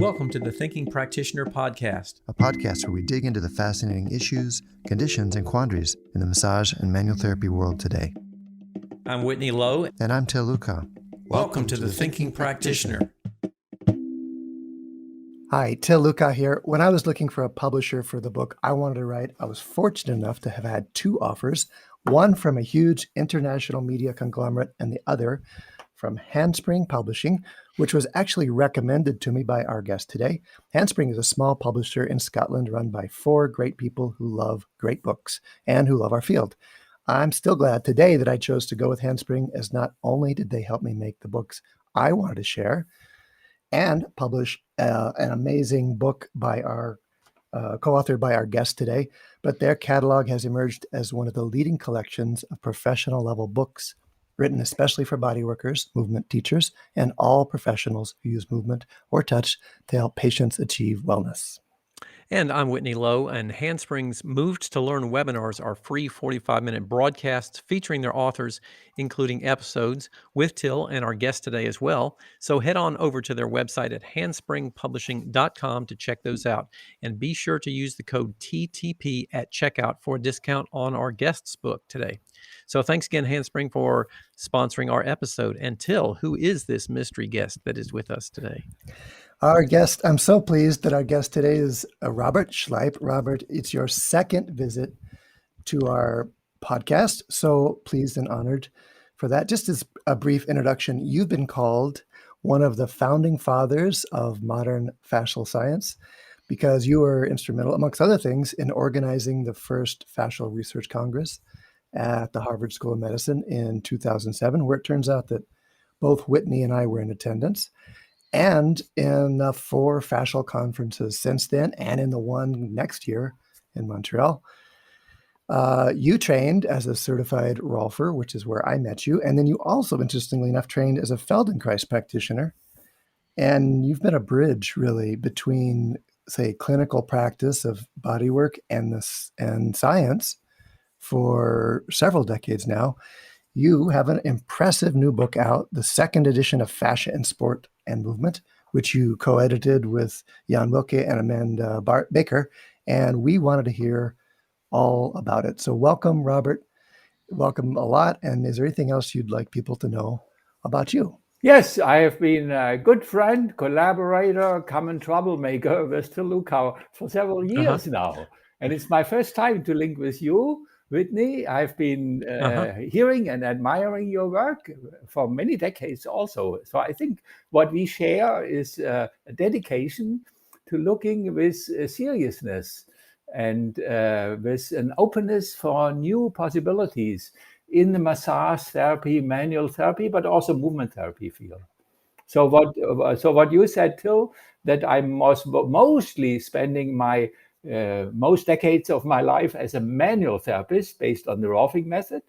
Welcome to the Thinking Practitioner Podcast, a podcast where we dig into the fascinating issues, conditions, and quandaries in the massage and manual therapy world today. I'm Whitney Lowe. And I'm Til Luchau. Welcome to the Thinking Practitioner. Hi, Til Luchau here. When I was looking for a publisher for the book I wanted to write, I was fortunate enough to have had two offers, one from a huge international media conglomerate and the other from Handspring Publishing, which was actually recommended to me by our guest today. Handspring is a small publisher in Scotland run by four great people who love great books and who love our field. I'm still glad today that I chose to go with Handspring, as not only did they help me make the books I wanted to share and publish an amazing book by our co-authored by our guest today, but their catalog has emerged as one of the leading collections of professional level books written especially for bodyworkers, movement teachers, and all professionals who use movement or touch to help patients achieve wellness. And I'm Whitney Lowe, and Handspring's Moved to Learn webinars are free 45-minute broadcasts featuring their authors, including episodes with Til and our guest today as well. So head on over to their website at handspringpublishing.com to check those out. And be sure to use the code TTP at checkout for a discount on our guest's book today. So thanks again, Handspring, for sponsoring our episode. And Til, who is this mystery guest that is with us today? Our guest, I'm so pleased that our guest today is Robert Schleip. Robert, it's your second visit to our podcast, so pleased and honored for that. Just as a brief introduction, you've been called one of the founding fathers of modern fascial science because you were instrumental, amongst other things, in organizing the first Fascial Research Congress at the Harvard School of Medicine in 2007, where it turns out that both Whitney and I were in attendance, and in the 4 fascial conferences since then, and in the one next year in Montreal. You trained as a certified Rolfer, which is where I met you, and then you also, interestingly enough, trained as a Feldenkrais practitioner, and you've been a bridge, really, between, say, clinical practice of bodywork and science for several decades now. You have an impressive new book out, the second edition of Fascia in Sport and Movement, which you co-edited with Jan Wilke and Amanda Baker, and we wanted to hear all about it. So welcome, Robert. Welcome a lot. And is there anything else you'd like people to know about you? Yes, I have been a good friend, collaborator, common troublemaker with Til Luchau for several years now. And it's my first time to link with you, Whitney. I've been hearing and admiring your work for many decades also. So I think what we share is a dedication to looking with seriousness and with an openness for new possibilities in the massage therapy, manual therapy, but also movement therapy field. So what you said, Til, that I'm mostly spending my most decades of my life as a manual therapist based on the Rolfing method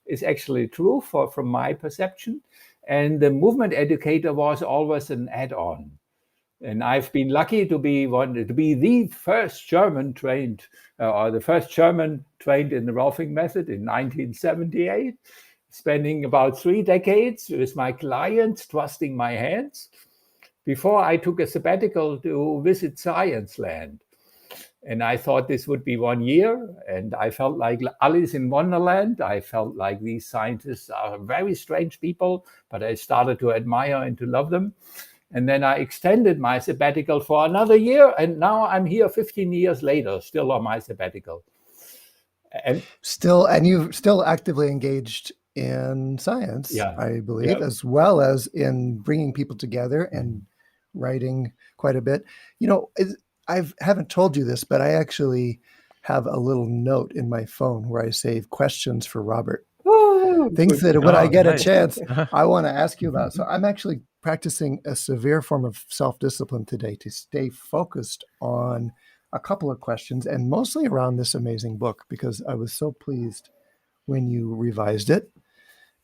is actually true from my perception. And the movement educator was always an add-on. And I've been lucky to be the first German trained in the Rolfing method in 1978, spending about 3 decades with my clients, trusting my hands, before I took a sabbatical to visit science land. And I thought this would be 1 year, and I felt like Alice in Wonderland. I felt like these scientists are very strange people, but I started to admire and to love them. And then I extended my sabbatical for another year, and now I'm here 15 years later, still on my sabbatical. And you've still actively engaged in science, I believe, as well as in bringing people together and writing quite a bit. You know, I haven't told you this, but I actually have a little note in my phone where I save questions for Robert. Things that when I get a chance, I want to ask you about. So I'm actually practicing a severe form of self-discipline today to stay focused on a couple of questions, and mostly around this amazing book, because I was so pleased when you revised it.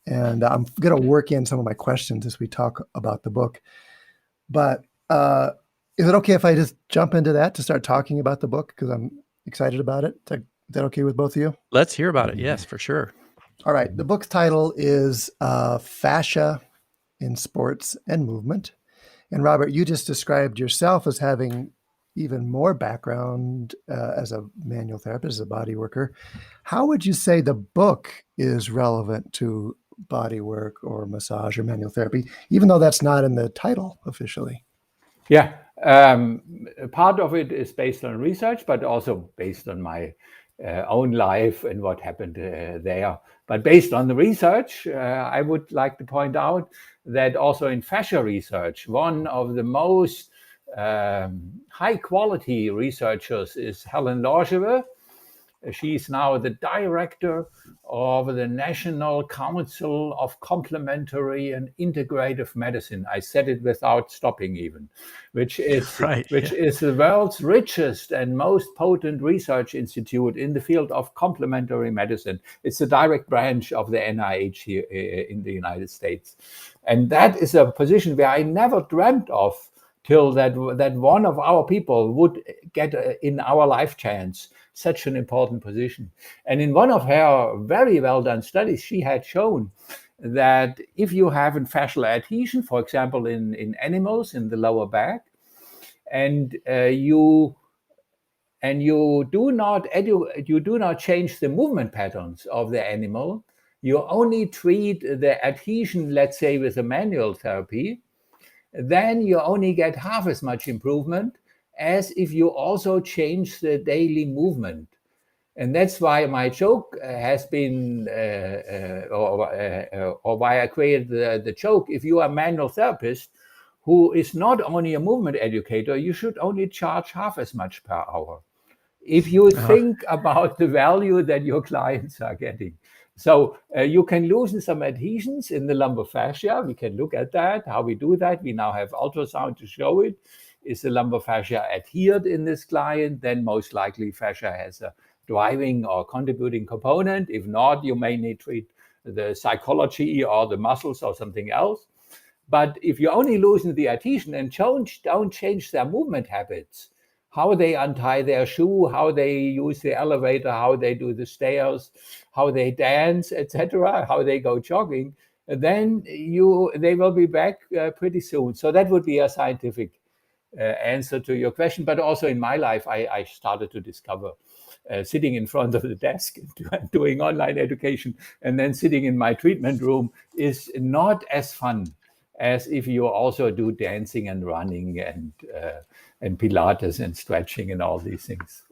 And I'm going to work in some of my questions as we talk about the book. But is it okay if I just jump into that to start talking about the book? Because I'm excited about it. Is that okay with both of you? Let's hear about it. Yes, for sure. All right. The book's title is Fascia in Sports and Movement. And Robert, you just described yourself as having even more background as a manual therapist, as a body worker. How would you say the book is relevant to body work or massage or manual therapy, even though that's not in the title officially? Yeah, part of it is based on research, but also based on my own life and what happened there. But based on the research, I would like to point out that also in fascia research, one of the most high quality researchers is Helen Lorgewe. She's now the director of the National Council of Complementary and Integrative Medicine. I said it without stopping even, which is the world's richest and most potent research institute in the field of complementary medicine. It's a direct branch of the NIH here in the United States. And that is a position where I never dreamt of till that one of our people would get in our life chance such an important position. And in one of her very well done studies, she had shown that if you have a fascial adhesion, for example, in animals in the lower back, and you do not change the movement patterns of the animal, you only treat the adhesion, let's say, with a manual therapy, then you only get half as much improvement as if you also change the daily movement. And that's why my joke has been, or why I created the joke, if you are a manual therapist who is not only a movement educator, you should only charge half as much per hour, if you think about the value that your clients are getting. So you can loosen some adhesions in the lumbar fascia. We can look at that, how we do that. We now have ultrasound to show it. Is the lumbar fascia adhered in this client? Then most likely fascia has a driving or contributing component. If not, you may need to treat the psychology or the muscles or something else. But if you only loosen the adhesion and don't change their movement habits, how they untie their shoe, how they use the elevator, how they do the stairs, how they dance, etc., how they go jogging, then they will be back pretty soon. So that would be a scientific answer to your question. But also in my life, I started to discover sitting in front of the desk doing online education and then sitting in my treatment room is not as fun as if you also do dancing and running and Pilates and stretching and all these things.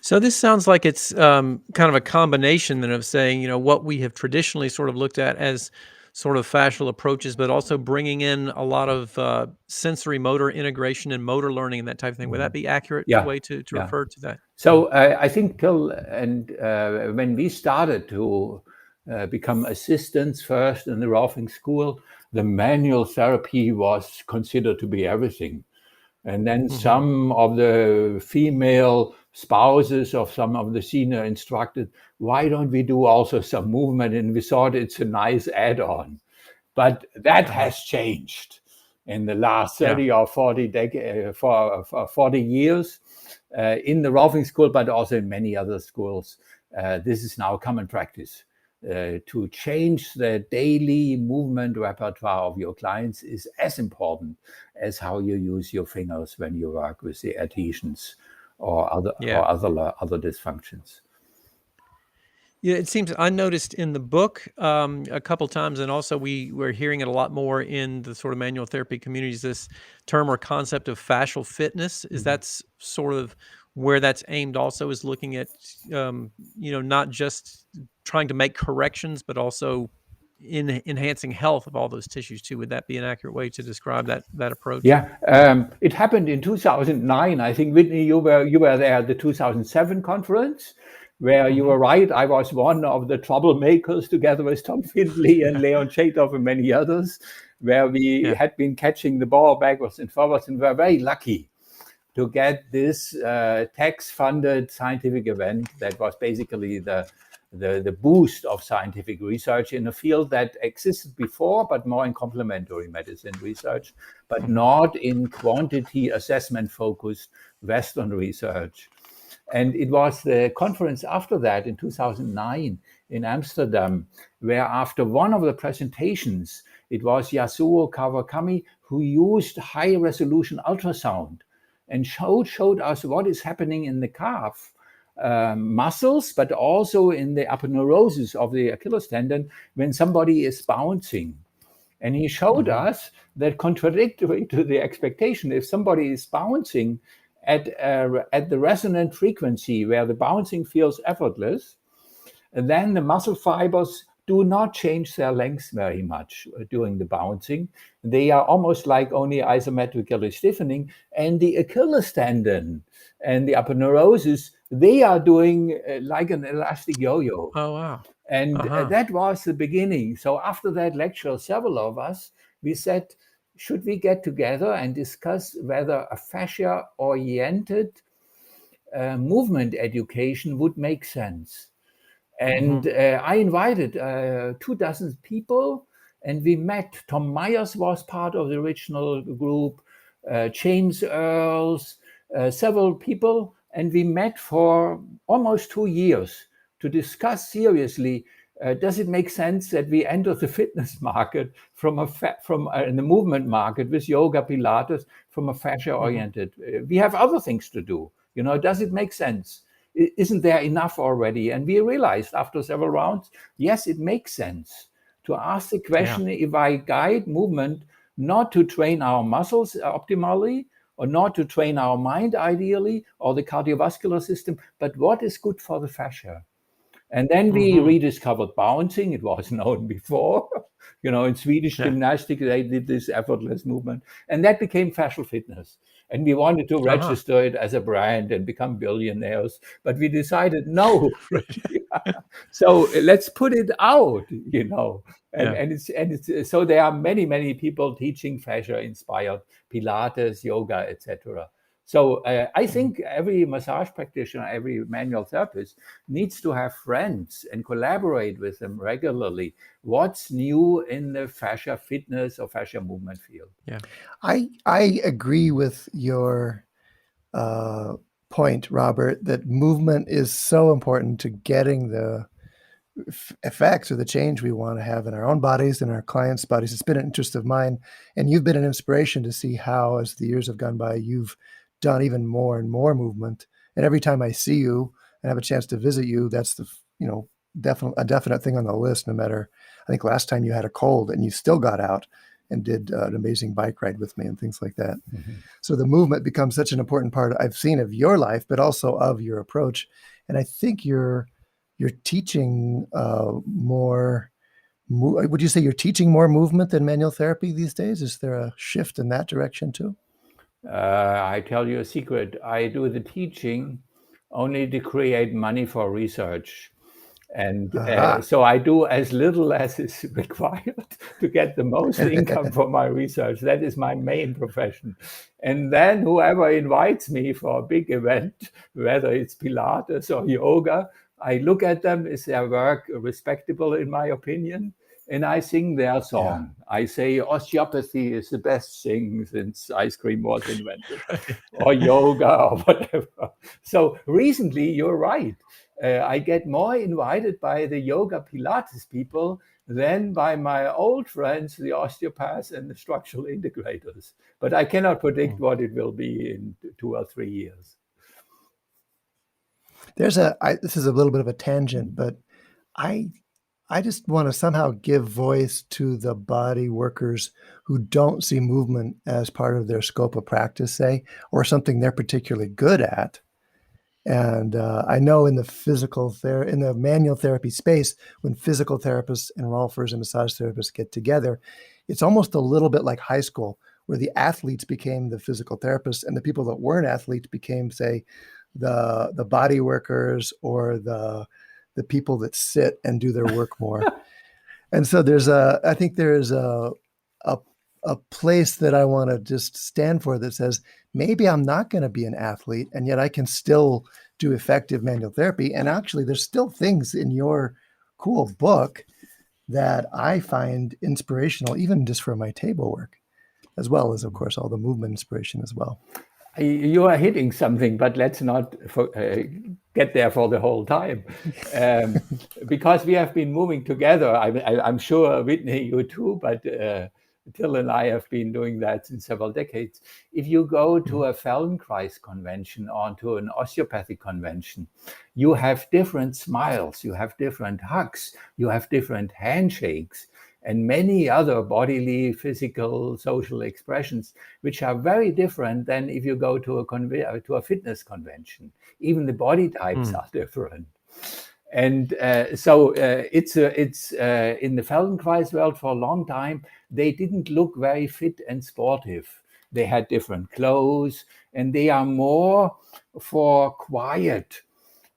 So this sounds like it's kind of a combination then of saying, what we have traditionally sort of looked at as sort of fascial approaches, but also bringing in a lot of sensory motor integration and motor learning and that type of thing. Would that be accurate way to refer to that? So I think Til and when we started to become assistants first in the Rolfing School, the manual therapy was considered to be everything. And then some of the female spouses of some of the senior instructors, why don't we do also some movement? And we thought it's a nice add-on. But that has changed in the last 30 or 40 years in the Rolfing School, but also in many other schools. This is now common practice. To change the daily movement repertoire of your clients is as important as how you use your fingers when you work with the adhesions or other dysfunctions. Yeah, it seems I noticed in the book a couple times, and also we're hearing it a lot more in the sort of manual therapy communities, this term or concept of fascial fitness. Is that sort of where that's aimed also, is looking at, not just trying to make corrections, but also in enhancing health of all those tissues too? Would that be an accurate way to describe that approach? Yeah, it happened in 2009. I think, Whitney, you were there at the 2007 conference, where you were right. I was one of the troublemakers together with Tom Findlay and Leon Chatoff and many others, where we had been catching the ball backwards and forwards, and were very lucky to get this tax-funded scientific event that was basically the boost of scientific research in a field that existed before, but more in complementary medicine research, but not in quantity assessment-focused Western research. And it was the conference after that in 2009 in Amsterdam, where after one of the presentations, it was Yasuo Kawakami who used high-resolution ultrasound and showed us what is happening in the calf muscles, but also in the aponeurosis of the Achilles tendon when somebody is bouncing. And he showed us that, contradictory to the expectation, if somebody is bouncing at the resonant frequency where the bouncing feels effortless, then the muscle fibers do not change their length very much during the bouncing. They are almost like only isometrically stiffening. And the Achilles tendon and the aponeurosis, they are doing like an elastic yo-yo. Oh, wow. And that was the beginning. So after that lecture, several of us, we said, should we get together and discuss whether a fascia-oriented movement education would make sense? And I invited 24 people, and we met. Tom Myers was part of the original group, James Earls, several people, and we met for almost 2 years to discuss seriously, does it make sense that we enter the fitness market from the movement market with yoga, Pilates, from a fascia-oriented? We have other things to do. Does it make sense? Isn't there enough already? And we realized after several rounds, yes, it makes sense to ask the question, if I guide movement not to train our muscles optimally, or not to train our mind ideally, or the cardiovascular system, but what is good for the fascia? And then we rediscovered bouncing. It was known before. In Swedish gymnastics, they did this effortless movement. And that became fascial fitness. And we wanted to register it as a brand and become billionaires. But we decided, no. So let's put it out, And it's so there are many, many people teaching fascia-inspired Pilates, yoga, etc. So I think every massage practitioner, every manual therapist needs to have friends and collaborate with them regularly. What's new in the fascia fitness or fascia movement field? Yeah, I agree with your point, Robert, that movement is so important to getting the effects or the change we want to have in our own bodies and our clients' bodies. It's been an interest of mine, and you've been an inspiration to see how, as the years have gone by, you've done even more and more movement. And every time I see you and have a chance to visit you, that's the a definite thing on the list. No matter, I think last time you had a cold and you still got out and did an amazing bike ride with me and things like that. So the movement becomes such an important part, I've seen, of your life, but also of your approach. And I think you're teaching more. Would you say you're teaching more movement than manual therapy these days? Is there a shift in that direction too? I tell you a secret. I do the teaching only to create money for research. And so I do as little as is required to get the most income for my research. That is my main profession. And then whoever invites me for a big event, whether it's Pilates or yoga, I look at them, is their work respectable in my opinion? And I sing their song. I say osteopathy is the best thing since ice cream was invented, or yoga, or whatever. So recently, you're right. I get more invited by the yoga Pilates people than by my old friends, the osteopaths and the structural integrators. But I cannot predict what it will be in 2 or 3 years. This is a little bit of a tangent, but I just want to somehow give voice to the body workers who don't see movement as part of their scope of practice, say, or something they're particularly good at. And I know in the manual therapy space, when physical therapists and rolfers and massage therapists get together, it's almost a little bit like high school, where the athletes became the physical therapists and the people that weren't athletes became, say, the body workers or the people that sit and do their work more. And so I think there's a place that I want to just stand for that says, maybe I'm not going to be an athlete, and yet I can still do effective manual therapy. And actually, there's still things in your cool book that I find inspirational, even just for my table work, as well as, of course, all the movement inspiration as well. You are hitting something, but let's not get there for the whole time. Because we have been moving together. I'm sure, Whitney, you too, but Till and I have been doing that in several decades. If you go to a Feldenkrais convention or to an osteopathic convention, you have different smiles, you have different hugs, you have different handshakes, and many other bodily, physical, social expressions, which are very different than if you go to a fitness convention. Even the body types are different. And so it's in the Feldenkrais world for a long time, they didn't look very fit and sportive. They had different clothes, and they are more for quiet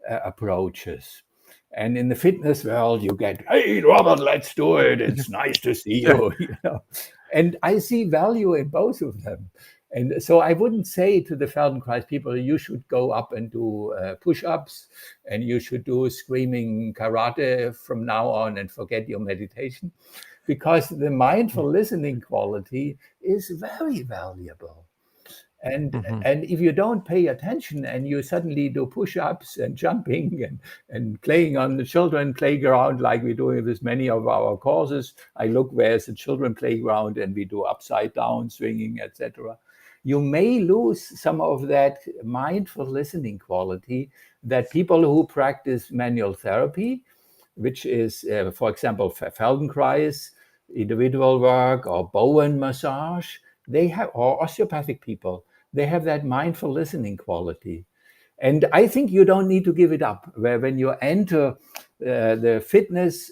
approaches. And in the fitness world, you get, hey, Robert, let's do it. It's nice to see you. You know? And I see value in both of them. And so I wouldn't say to the Feldenkrais people, you should go up and do push-ups and you should do screaming karate from now on and forget your meditation, because the mindful listening quality is very valuable. And if you don't pay attention and you suddenly do push-ups and jumping and playing on the children playground like we're doing with many of our courses, I look where's the children playground and we do upside down swinging, etc. You may lose some of that mindful listening quality that people who practice manual therapy, which is, for example, Feldenkrais, individual work, or Bowen massage, they have, or osteopathic people, they have that mindful listening quality. And I think you don't need to give it up. When you enter the fitness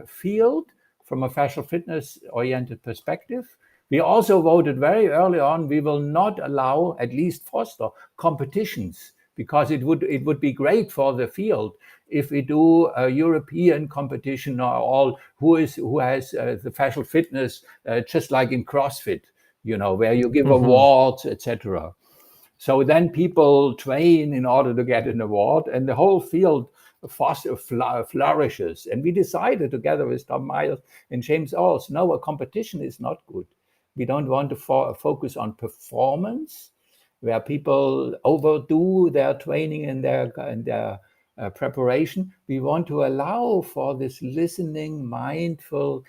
field from a fascial fitness oriented perspective, we also voted very early on, we will not allow, at least foster, competitions, because it would be great for the field if we do a European competition or all who has the fascial fitness, just like in CrossFit, you know, where you give awards, etc. So then people train in order to get an award, and the whole field flourishes. And we decided together with Tom Miles and James Owls, no, a competition is not good. We don't want to focus on performance, where people overdo their training and their preparation. We want to allow for this listening, mindful,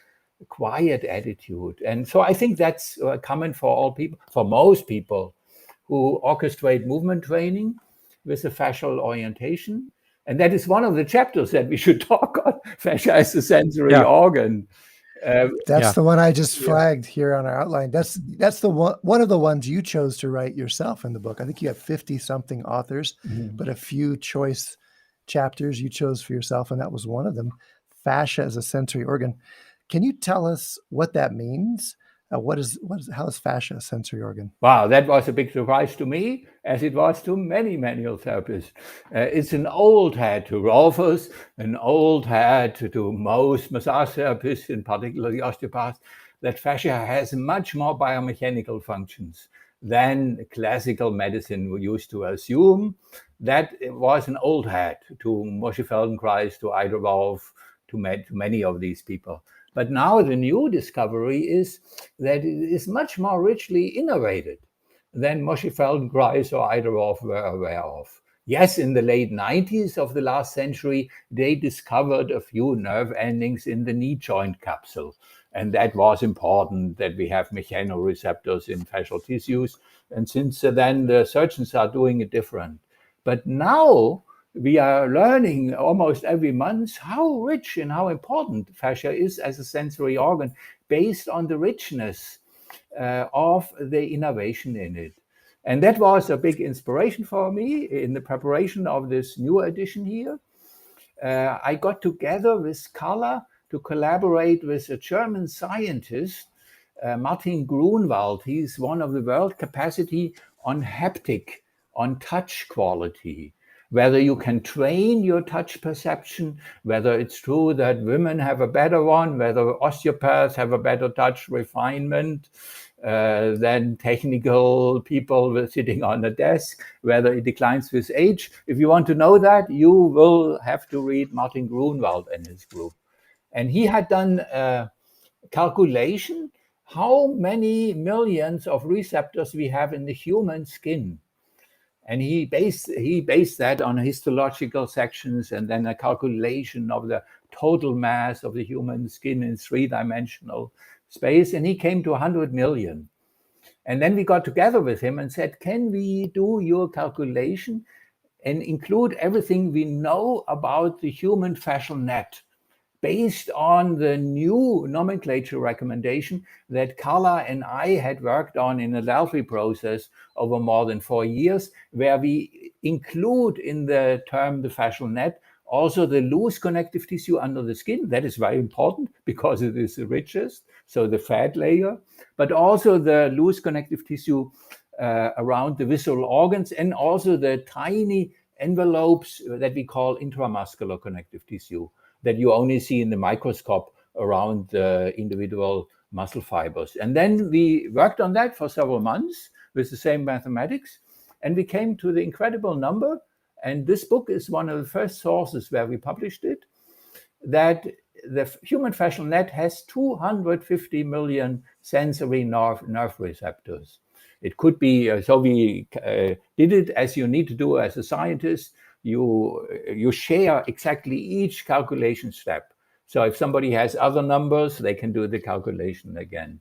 quiet attitude. And so I think that's common for all people, for most people who orchestrate movement training with a fascial orientation. And that is one of the chapters that we should talk on, fascia as a sensory organ. That's the one I just flagged here on our outline. That's the one of the ones you chose to write yourself in the book. I think you have 50 something authors, but a few choice chapters you chose for yourself, and that was one of them. Fascia as a sensory organ. Can you tell us what that means? How is fascia a sensory organ? Wow, that was a big surprise to me, as it was to many manual therapists. It's an old hat to Rolfers, an old hat to most massage therapists, in particular the osteopaths, that fascia has much more biomechanical functions than classical medicine used to assume. That was an old hat to Moshe Feldenkrais, to Ida Wolf, to many of these people. But now the new discovery is that it is much more richly innervated than Moshe Feldenkrais or Ida Wolf were aware of. Yes, in the late 90s of the last century, they discovered a few nerve endings in the knee joint capsule. And that was important, that we have mechanoreceptors in fascial tissues. And since then, the surgeons are doing it different. But now we are learning almost every month how rich and how important fascia is as a sensory organ, based on the richness of the innervation in it. And that was a big inspiration for me in the preparation of this new edition here. I got together with Carla to collaborate with a German scientist, Martin Grunwald. He's one of the world capacity on haptic, on touch quality. Whether you can train your touch perception, whether it's true that women have a better one, whether osteopaths have a better touch refinement than technical people sitting on a desk, whether it declines with age. If you want to know that, you will have to read Martin Grunwald and his group. And he had done a calculation how many millions of receptors we have in the human skin. And he based that on histological sections and then a calculation of the total mass of the human skin in 3-dimensional space. And he came to 100 million. And then we got together with him and said, can we do your calculation and include everything we know about the human fascial net based on the new nomenclature recommendation that Carla and I had worked on in a Delphi process over more than 4 years, where we include in the term the fascial net also the loose connective tissue under the skin. That is very important because it is the richest, so the fat layer, but also the loose connective tissue around the visceral organs, and also the tiny envelopes that we call intramuscular connective tissue that you only see in the microscope around the individual muscle fibers. And then we worked on that for several months with the same mathematics, and we came to the incredible number. And this book is one of the first sources where we published it, that the human fascial net has 250 million sensory nerve receptors. It could be, so we did it as you need to do as a scientist. You share exactly each calculation step. So if somebody has other numbers, they can do the calculation again.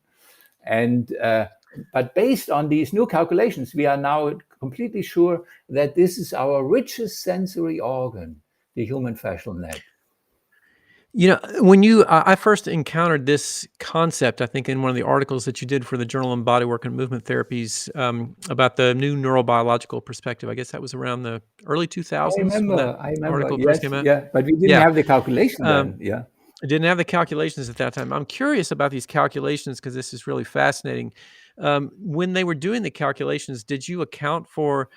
And but based on these new calculations, we are now completely sure that this is our richest sensory organ, the human fascial net. You know, when I first encountered this concept, I think in one of the articles that you did for the Journal on Bodywork and Movement Therapies about the new neurobiological perspective. I guess that was around the early 2000s. I remember, article yes, first came out. Yeah, but we didn't have the calculation then. Yeah. I didn't have the calculations at that time. I'm curious about these calculations because this is really fascinating. When they were doing the calculations, did you account for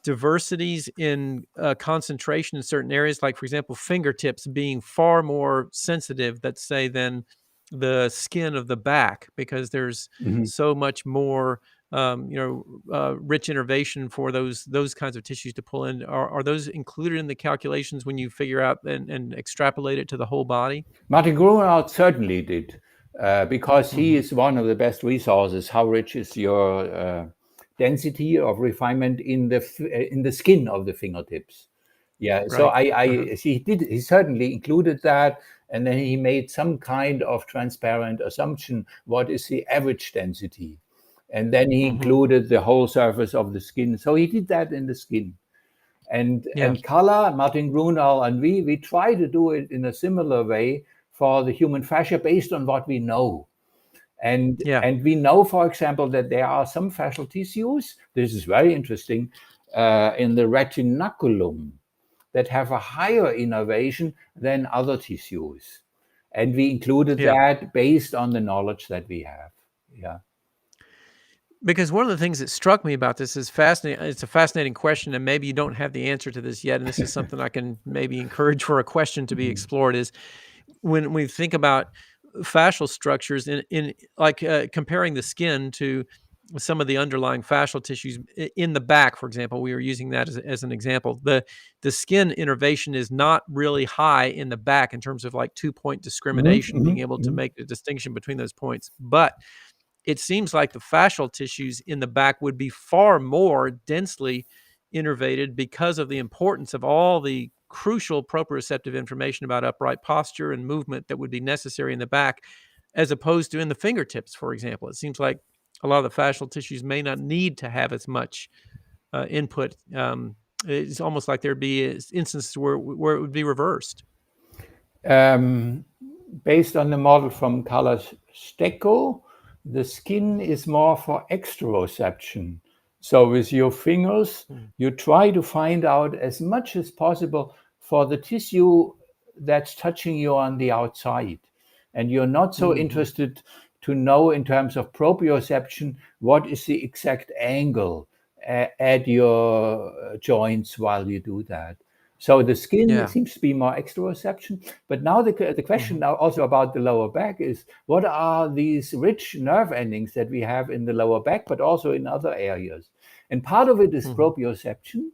diversities in concentration in certain areas, like, for example, fingertips being far more sensitive, let's say, than the skin of the back, because there's so much more rich innervation for those kinds of tissues to pull in? Are those included in the calculations when you figure out and extrapolate it to the whole body? Martin Grunwald certainly did, because he is one of the best resources. How rich is your density of refinement in the skin of the fingertips? Yeah, right. So he certainly included that, and then he made some kind of transparent assumption. What is the average density? And then he included the whole surface of the skin. So he did that in the skin. And Carla, Martin Grunwald, and we try to do it in a similar way for the human fascia based on what we know. And we know, for example, that there are some fascial tissues, this is very interesting, in the retinaculum that have a higher innervation than other tissues. And we included that based on the knowledge that we have. Yeah. Because one of the things that struck me about this is fascinating. It's a fascinating question, and maybe you don't have the answer to this yet. And this is something I can maybe encourage for a question to be explored, is when we think about fascial structures in like comparing the skin to some of the underlying fascial tissues in the back, for example. We were using that as an example. The skin innervation is not really high in the back in terms of like 2-point discrimination, being able to make the distinction between those points. But it seems like the fascial tissues in the back would be far more densely innervated because of the importance of all the crucial proprioceptive information about upright posture and movement that would be necessary in the back, as opposed to in the fingertips, for example. It seems like a lot of the fascial tissues may not need to have as much input. It's almost like there'd be instances where it would be reversed. Based on the model from Carla Stecco, the skin is more for exteroception. So with your fingers, you try to find out as much as possible for the tissue that's touching you on the outside. And you're not so interested to know in terms of proprioception, what is the exact angle at your joints while you do that. So the skin seems to be more exteroception. But now the question now also about the lower back is, what are these rich nerve endings that we have in the lower back, but also in other areas? And part of it is proprioception.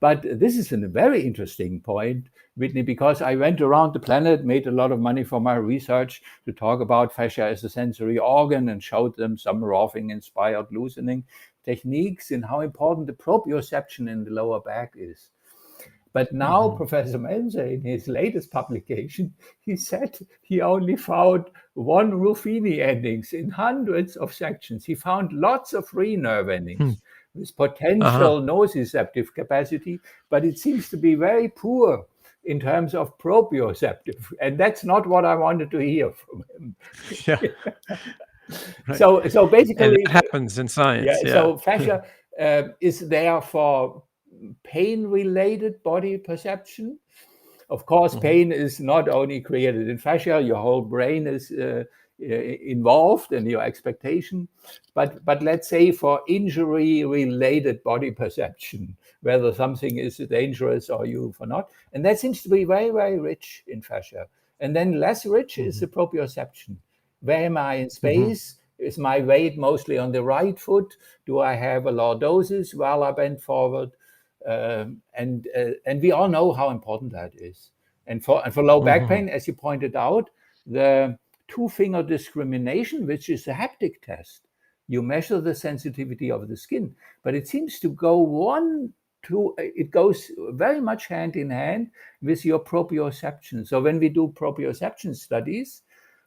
But this is a very interesting point, Whitney, because I went around the planet, made a lot of money for my research to talk about fascia as a sensory organ, and showed them some Rolfing-inspired loosening techniques and how important the proprioception in the lower back is. But now Professor Menzer, in his latest publication, he said he only found one Ruffini endings in hundreds of sections. He found lots of free nerve endings with potential nociceptive capacity, but it seems to be very poor in terms of proprioceptive. And that's not what I wanted to hear from him. Yeah. Right. So basically, and it happens in science. Yeah. So fascia is there for pain-related body perception. Of course, pain is not only created in fascia; your whole brain is involved in your expectation. But let's say for injury-related body perception, whether something is dangerous or you for not, and that seems to be very, very rich in fascia. And then less rich is the proprioception. Where am I in space? Is my weight mostly on the right foot? Do I have a lordosis while I bend forward? And we all know how important that is. And for low back pain, as you pointed out, the two-finger discrimination, which is a haptic test, you measure the sensitivity of the skin, but it seems to go it goes very much hand in hand with your proprioception. So when we do proprioception studies,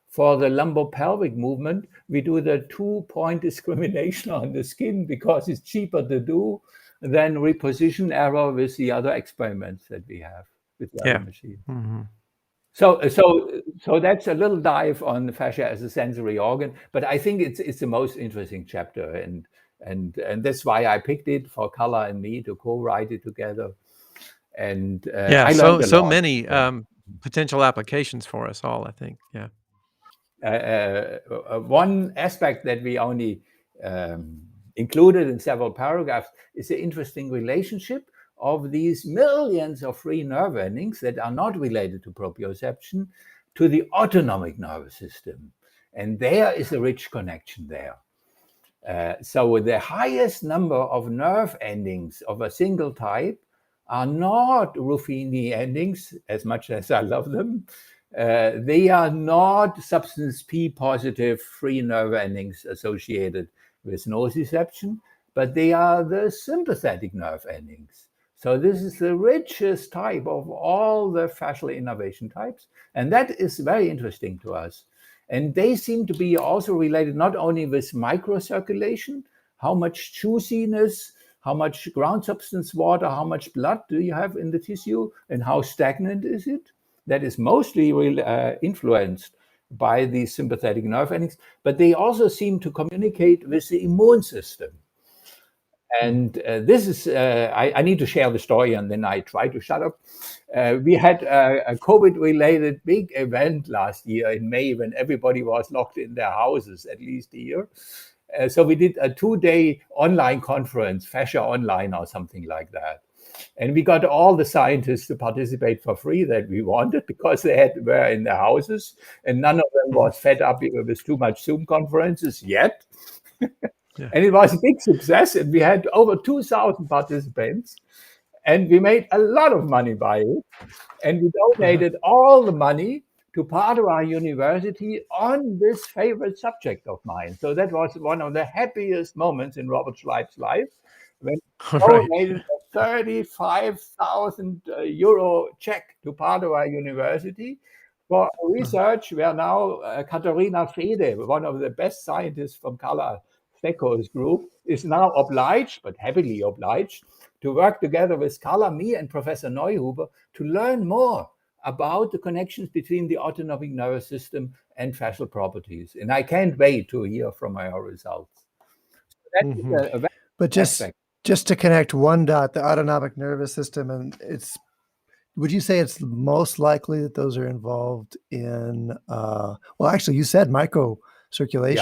for the lumbopelvic movement, we do the 2-point discrimination on the skin because it's cheaper to do than reposition error with the other experiments that we have with the other machine. So that's a little dive on the fascia as a sensory organ, but I think it's the most interesting chapter, and that's why I picked it for Carla and me to co-write it together. And I learned a lot. Many potential applications for us all, I think. Yeah. One aspect that we only included in several paragraphs is the interesting relationship of these millions of free nerve endings that are not related to proprioception to the autonomic nervous system. And there is a rich connection there. So the highest number of nerve endings of a single type are not Ruffini endings, as much as I love them. They are not substance P positive free nerve endings associated with nociception, but they are the sympathetic nerve endings. So this is the richest type of all the fascial innervation types, and that is very interesting to us. And they seem to be also related not only with microcirculation, how much juiciness, how much ground substance water, how much blood do you have in the tissue, and how stagnant is it? That is mostly influenced by the sympathetic nerve endings, but they also seem to communicate with the immune system. And this is, I need to share the story and then I try to shut up. We had a COVID-related big event last year in May when everybody was locked in their houses, at least here. So we did a 2-day online conference, Fascia Online or something like that. And we got all the scientists to participate for free that we wanted because they were in their houses and none of them was fed up with too much Zoom conferences yet. And it was a big success and we had over 2,000 participants and we made a lot of money by it. And we donated all the money to Padua University on this favorite subject of mine. So that was one of the happiest moments in Robert Schleip's life when he donated a 35,000 euro check to Padua University for research where now Katharina Fede, one of the best scientists from Carla Stecko's group, is now obliged, but happily obliged, to work together with Carla, me, and Professor Neuhuber to learn more about the connections between the autonomic nervous system and fascial properties. And I can't wait to hear from our results. So that is but just to connect one dot, the autonomic nervous system, and would you say it's most likely that those are involved in, well, actually you said microcirculation.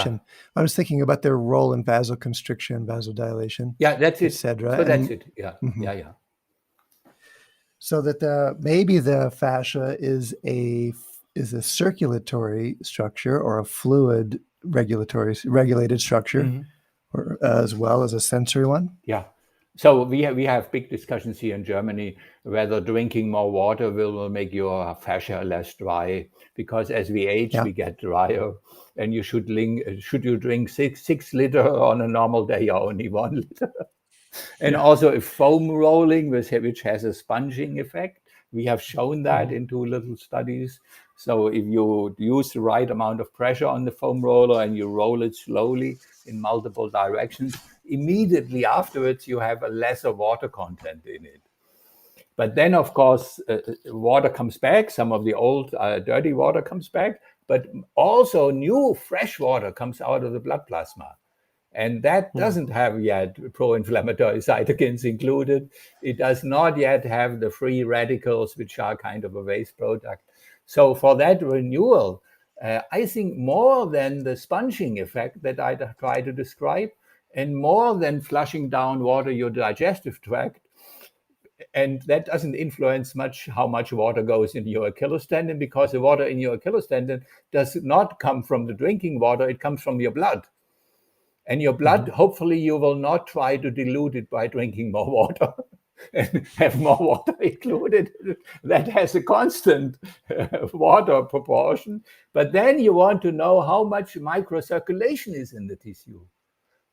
Yeah. I was thinking about their role in vasoconstriction, vasodilation. Yeah, that's it. Etc. So that's it. Yeah, yeah. So that maybe the fascia is a circulatory structure or a fluid regulated structure, or as well as a sensory one. Yeah. So we have big discussions here in Germany whether drinking more water will make your fascia less dry, because as we age, Yeah. we get drier. And you should you drink six liter on a normal day or only 1 liter? And also if foam rolling, which has a sponging effect, we have shown that in 2 little studies. So if you use the right amount of pressure on the foam roller and you roll it slowly in multiple directions, immediately afterwards you have a lesser water content in it. But then, of course, water comes back. Some of the old dirty water comes back, but also new fresh water comes out of the blood plasma. And that doesn't have yet pro-inflammatory cytokines included. It does not yet have the free radicals, which are kind of a waste product. So for that renewal, I think more than the sponging effect that I try to describe, and more than flushing down water your digestive tract, and that doesn't influence much how much water goes in your Achilles tendon, because the water in your Achilles tendon does not come from the drinking water, it comes from your blood. And your blood, hopefully you will not try to dilute it by drinking more water and have more water included. That has a constant water proportion. But then you want to know how much microcirculation is in the tissue.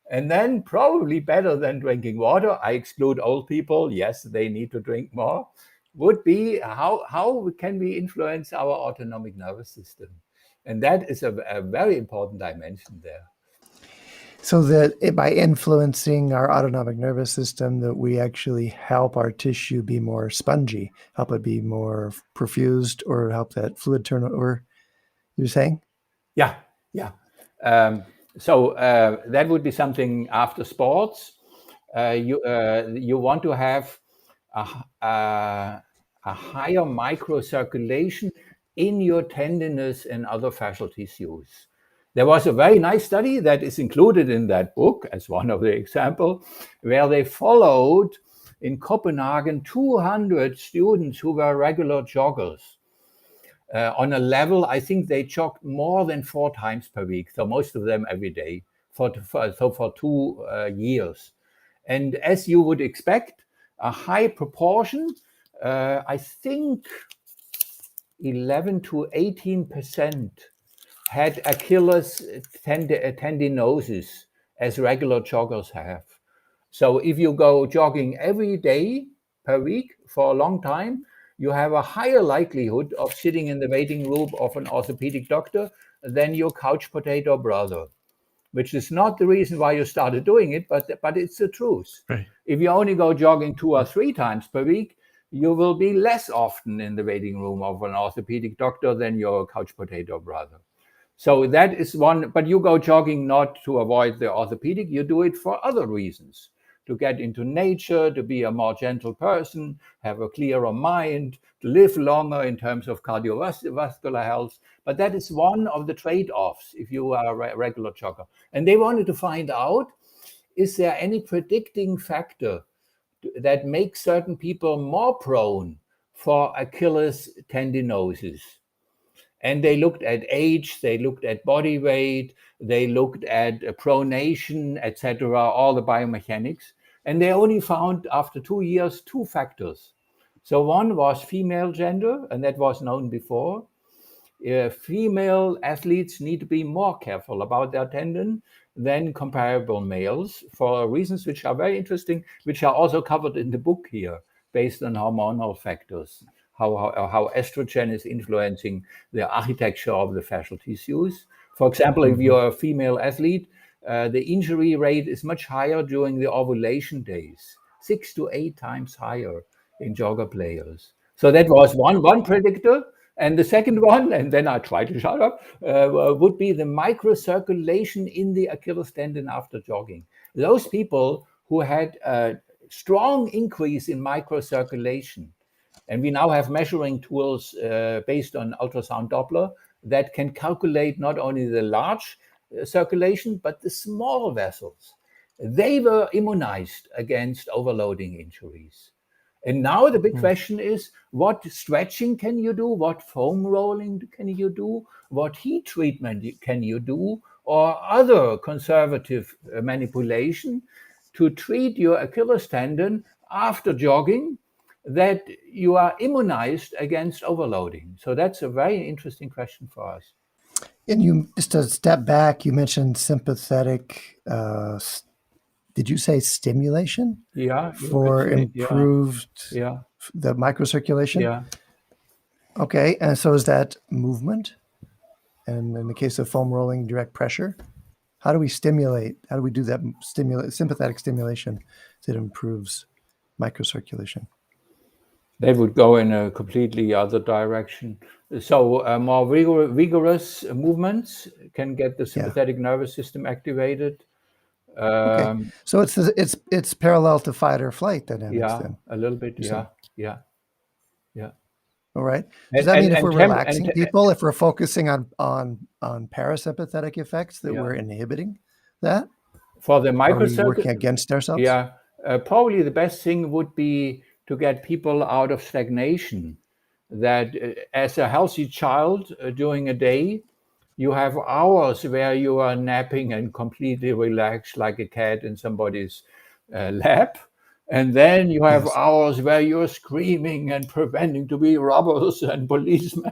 And then probably better than drinking water, I exclude old people, yes, they need to drink more, would be how can we influence our autonomic nervous system? And that is a very important dimension there. So that by influencing our autonomic nervous system, that we actually help our tissue be more spongy, help it be more perfused, or help that fluid turnover, you're saying? Yeah. So that would be something after sports. You want to have a higher microcirculation in your tendinous and other fascial tissues. There was a very nice study that is included in that book as one of the examples, where they followed in Copenhagen 200 students who were regular joggers. On a level, I think they jogged more than 4 times per week, so most of them every day, for 2 years. And as you would expect, a high proportion, I think 11 to 18%, had Achilles tendinosis, as regular joggers have. So if you go jogging every day per week for a long time, you have a higher likelihood of sitting in the waiting room of an orthopedic doctor than your couch potato brother, which is not the reason why you started doing it, but it's the truth. Right. If you only go jogging 2 or 3 times per week, you will be less often in the waiting room of an orthopedic doctor than your couch potato brother. So that is one, but you go jogging not to avoid the orthopedic, you do it for other reasons, to get into nature, to be a more gentle person, have a clearer mind, to live longer in terms of cardiovascular health. But that is one of the trade-offs if you are a regular jogger. And they wanted to find out, is there any predicting factor that makes certain people more prone for Achilles tendinosis? And they looked at age, they looked at body weight, they looked at pronation, etc., all the biomechanics. And they only found, after 2 years, 2 factors. So one was female gender, and that was known before. Female athletes need to be more careful about their tendon than comparable males, for reasons which are very interesting, which are also covered in the book here, based on hormonal factors. How estrogen is influencing the architecture of the fascial tissues. For example, if you're a female athlete, the injury rate is much higher during the ovulation days, 6 to 8 times higher in jogger players. So that was one predictor. And the second one, and then I try to shut up, would be the microcirculation in the Achilles tendon after jogging. Those people who had a strong increase in microcirculation, and we now have measuring tools based on ultrasound Doppler that can calculate not only the large circulation, but the small vessels. They were immunized against overloading injuries. And now the big question is, what stretching can you do? What foam rolling can you do? What heat treatment can you do? Or other conservative manipulation to treat your Achilles tendon after jogging, that you are immunized against overloading? So that's a very interesting question for us. And you, just to step back, you mentioned sympathetic, did you say stimulation? Yeah. For improved the microcirculation? Yeah. Okay, and so is that movement? And in the case of foam rolling, direct pressure? How do we stimulate? How do we do that sympathetic stimulation that improves microcirculation? They would go in a completely other direction. So more vigorous movements can get the sympathetic nervous system activated. Okay, so it's parallel to fight or flight dynamics then. A little bit. Yeah. All right. Does that mean if we're relaxing people, if we're focusing on parasympathetic effects, that we're inhibiting that? For the microcirculation, working against ourselves? Yeah, probably the best thing would be to get people out of stagnation. That as a healthy child during a day, you have hours where you are napping and completely relaxed like a cat in somebody's lap. And then you have hours where you're screaming and preventing to be robbers and policemen.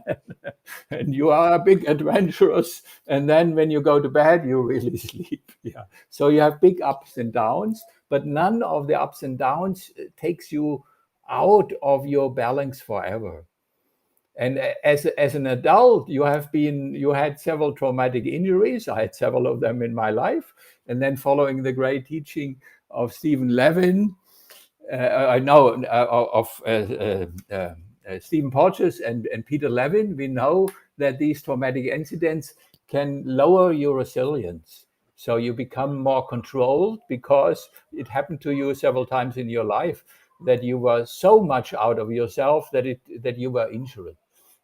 And you are big adventurous. And then when you go to bed, you really sleep. Yeah. So you have big ups and downs, but none of the ups and downs takes you out of your balance forever. And as an adult, you had several traumatic injuries. I had several of them in my life. And then following the great teaching of Stephen Levin, Stephen Porges and Peter Levin, we know that these traumatic incidents can lower your resilience. So you become more controlled because it happened to you several times in your life that you were so much out of yourself that you were injured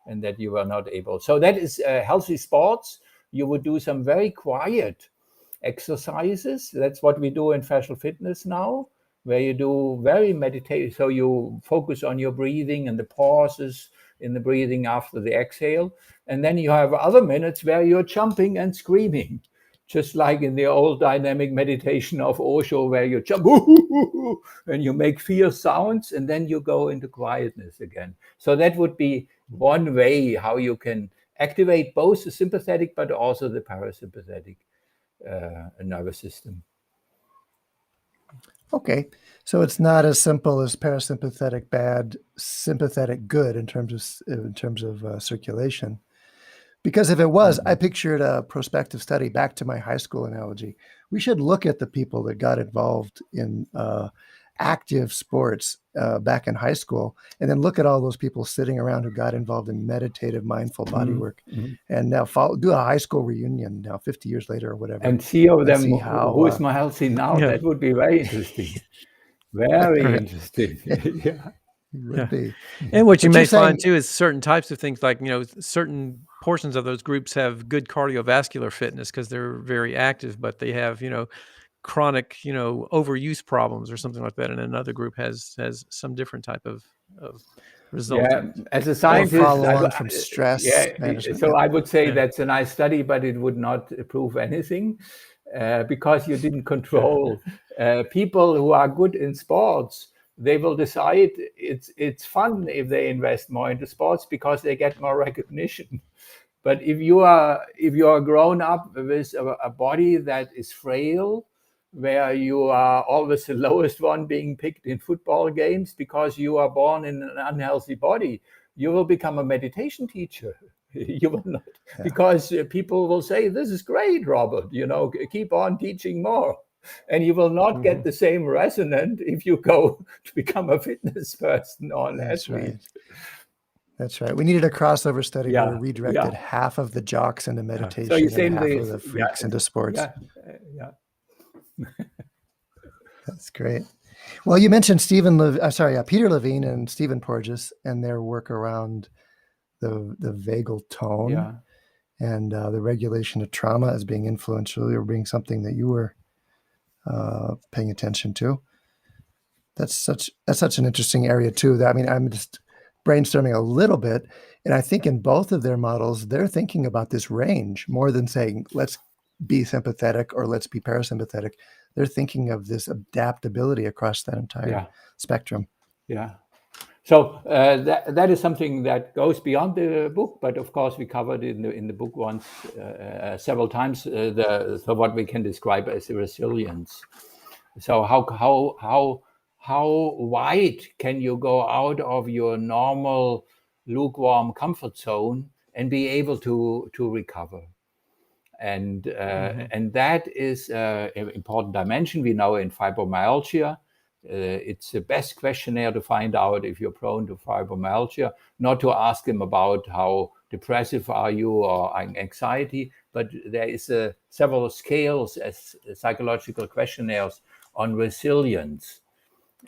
and that you were not able. So that is healthy sports. You would do some very quiet exercises. That's what we do in fascial fitness now, where you do very meditate. So you focus on your breathing and the pauses in the breathing after the exhale. And then you have other minutes where you're jumping and screaming, just like in the old dynamic meditation of Osho, where you jump and you make fierce sounds, and then you go into quietness again. So that would be one way how you can activate both the sympathetic but also the parasympathetic nervous system. Okay, so it's not as simple as parasympathetic bad, sympathetic good in terms of circulation. Because if it was, I pictured a prospective study, back to my high school analogy. We should look at the people that got involved in active sports back in high school, and then look at all those people sitting around who got involved in meditative, mindful body work, and now do a high school reunion now, 50 years later or whatever. And see of them who is more healthy now. Yeah. That would be very interesting. Very interesting. And what you may find too is certain types of things, like, certain portions of those groups have good cardiovascular fitness because they're very active, but they have, chronic, overuse problems or something like that. And another group has some different type of result. Yeah, as a scientist, follow on from stress management. So I would say that's a nice study, but it would not prove anything because you didn't control people who are good in sports. They will decide it's fun if they invest more into sports because they get more recognition. But if you are grown up with a body that is frail, where you are always the lowest one being picked in football games because you are born in an unhealthy body, you will become a meditation teacher. You will not, because people will say, "This is great, Robert. Keep on teaching more." And you will not get the same resonance if you go to become a fitness person or an athlete. That's right. We needed a crossover study where we redirected half of the jocks into meditation so and half of the freaks into sports. That's great. Well, you mentioned Peter Levine and Stephen Porges and their work around the vagal tone and the regulation of trauma as being influential or being something that you were paying attention to. That's such an interesting area too. I'm just brainstorming a little bit, and I think in both of their models, they're thinking about this range more than saying let's be sympathetic or let's be parasympathetic. they're thinking of this adaptability across that entire spectrum. Yeah. So that is something that goes beyond the book, but of course we covered in the book once several times. So what we can describe as resilience. So how wide can you go out of your normal lukewarm comfort zone and be able to recover? And that is an important dimension. We know in fibromyalgia, it's the best questionnaire to find out if you're prone to fibromyalgia, not to ask them about how depressive are you or anxiety, but there is several scales as psychological questionnaires on resilience.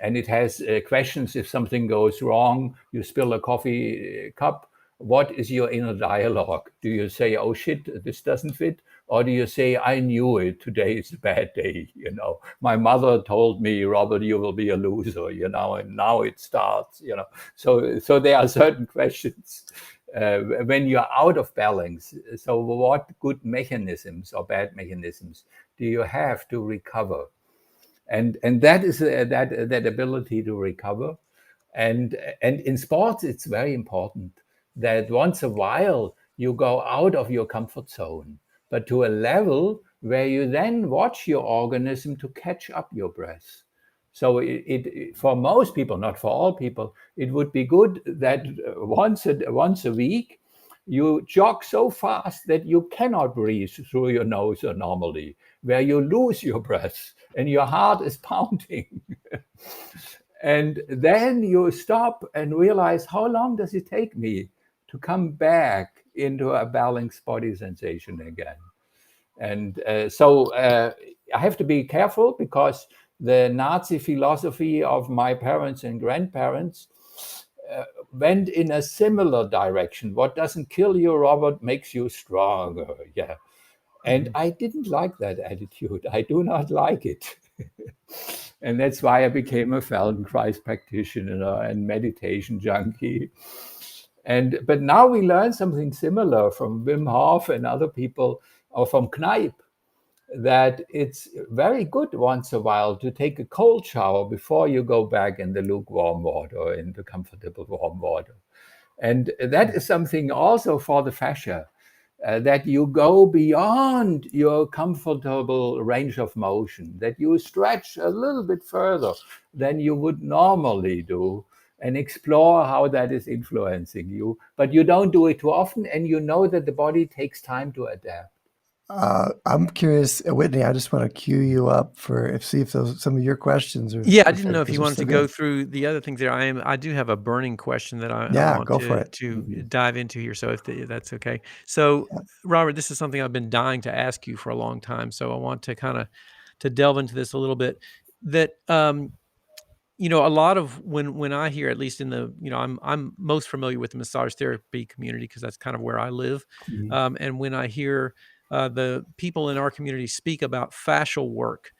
And it has questions: if something goes wrong, you spill a coffee cup, what is your inner dialogue? Do you say, oh shit, this doesn't fit? Or do you say, I knew it, today is a bad day, my mother told me, Robert, you will be a loser, and now it starts, So there are certain questions when you're out of balance. So what good mechanisms or bad mechanisms do you have to recover? And that is that ability to recover. And in sports, it's very important that once a while you go out of your comfort zone, but to a level where you then watch your organism to catch up your breath. So it for most people, not for all people, it would be good that once a week you jog so fast that you cannot breathe through your nose normally, where you lose your breath and your heart is pounding. And then you stop and realize, how long does it take me to come back into a balanced body sensation again? And so I have to be careful, because the Nazi philosophy of my parents and grandparents went in a similar direction. What doesn't kill you, Robert, makes you stronger. Yeah. And I didn't like that attitude. I do not like it. And that's why I became a Feldenkrais practitioner and meditation junkie. But now we learn something similar from Wim Hof and other people, or from Kneipp, that it's very good once a while to take a cold shower before you go back in the lukewarm water or in the comfortable warm water. And that is something also for the fascia, that you go beyond your comfortable range of motion, that you stretch a little bit further than you would normally do, and explore how that is influencing you. But you don't do it too often, and you know that the body takes time to adapt. I'm curious, Whitney, I just want to cue you up see if some of your questions are. Yeah, I didn't know if you wanted to go through the other things there. I do have a burning question that I want to dive into here. So if that's okay. So Robert, this is something I've been dying to ask you for a long time. So I want to kind of to delve into this a little bit. That a lot of when I hear, at least in the I'm most familiar with the massage therapy community, because that's kind of where I live. And when I hear the people in our community speak about fascial work,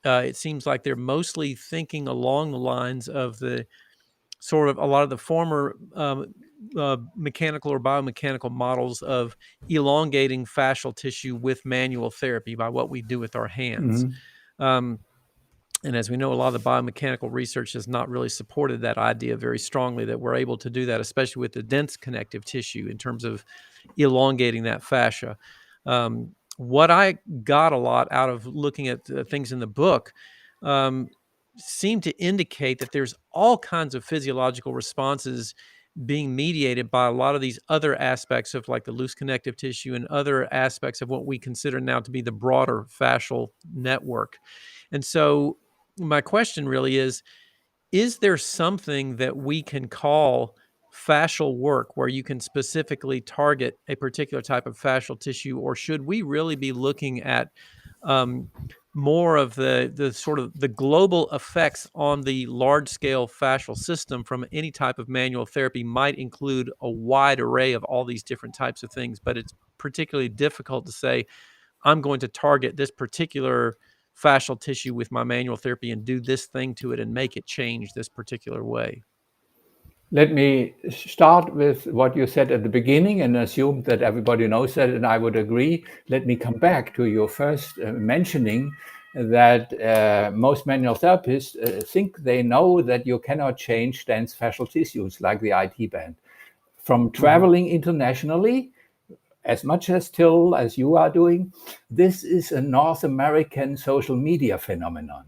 it seems like they're mostly thinking along the lines of the sort of a lot of the former mechanical or biomechanical models of elongating fascial tissue with manual therapy by what we do with our hands. And as we know, a lot of the biomechanical research has not really supported that idea very strongly, that we're able to do that, especially with the dense connective tissue, in terms of elongating that fascia. What I got a lot out of looking at things in the book seemed to indicate that there's all kinds of physiological responses being mediated by a lot of these other aspects of, like, the loose connective tissue and other aspects of what we consider now to be the broader fascial network. And so my question really is there something that we can call fascial work where you can specifically target a particular type of fascial tissue, or should we really be looking at more of the sort of the global effects on the large scale fascial system from any type of manual therapy? Might include a wide array of all these different types of things, but it's particularly difficult to say, I'm going to target this particular fascial tissue with my manual therapy and do this thing to it and make it change this particular way. Let me start with what you said at the beginning and assume that everybody knows that, and I would agree. Let me come back to your first mentioning that most manual therapists think they know that you cannot change dense fascial tissues like the IT band. From traveling internationally, as much as Til, as you are doing, this is a North American social media phenomenon.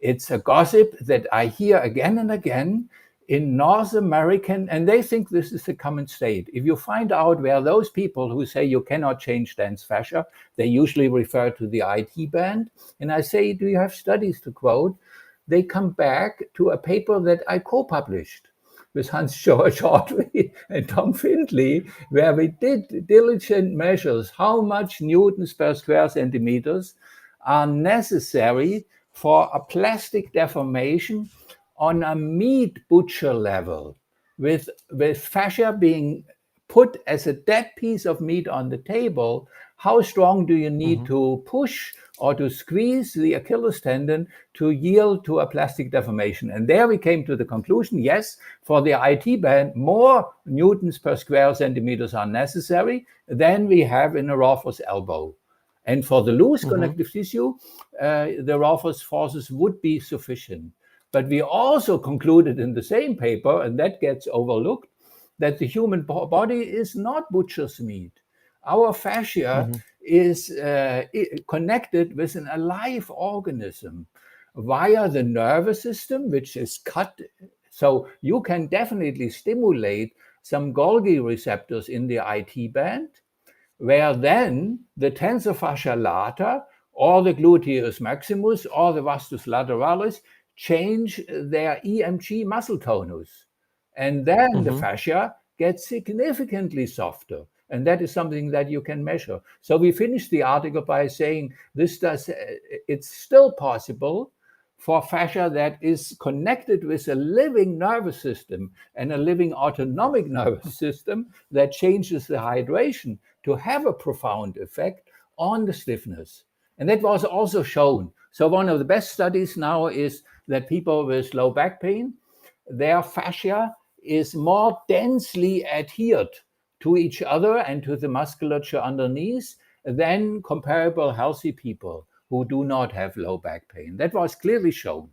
It's a gossip that I hear again and again in North American, and they think this is the common state. If you find out where those people who say you cannot change dense fascia, they usually refer to the IT band. And I say, do you have studies to quote? They come back to a paper that I co-published with Hans Shortley and Tom Findley, where we did diligent measures how much newtons per square centimeters are necessary for a plastic deformation on a meat butcher level, with fascia being put as a dead piece of meat on the table. How strong do you need to push or to squeeze the Achilles tendon to yield to a plastic deformation? And there we came to the conclusion, yes, for the IT band, more newtons per square centimeters are necessary than we have in a Rothfuss elbow. And for the loose connective tissue, the Rothfuss forces would be sufficient. But we also concluded in the same paper, and that gets overlooked, that the human body is not butcher's meat. Our fascia is connected with an alive organism via the nervous system, which is cut. So you can definitely stimulate some Golgi receptors in the IT band, where then the tensor fascia lata or the gluteus maximus or the vastus lateralis change their EMG muscle tonus. And then the fascia gets significantly softer. And that is something that you can measure. So we finished the article by saying it's still possible for fascia that is connected with a living nervous system and a living autonomic nervous system that changes the hydration to have a profound effect on the stiffness. And that was also shown. So one of the best studies now is that people with low back pain, their fascia is more densely adhered to each other and to the musculature underneath than comparable healthy people who do not have low back pain. That was clearly shown.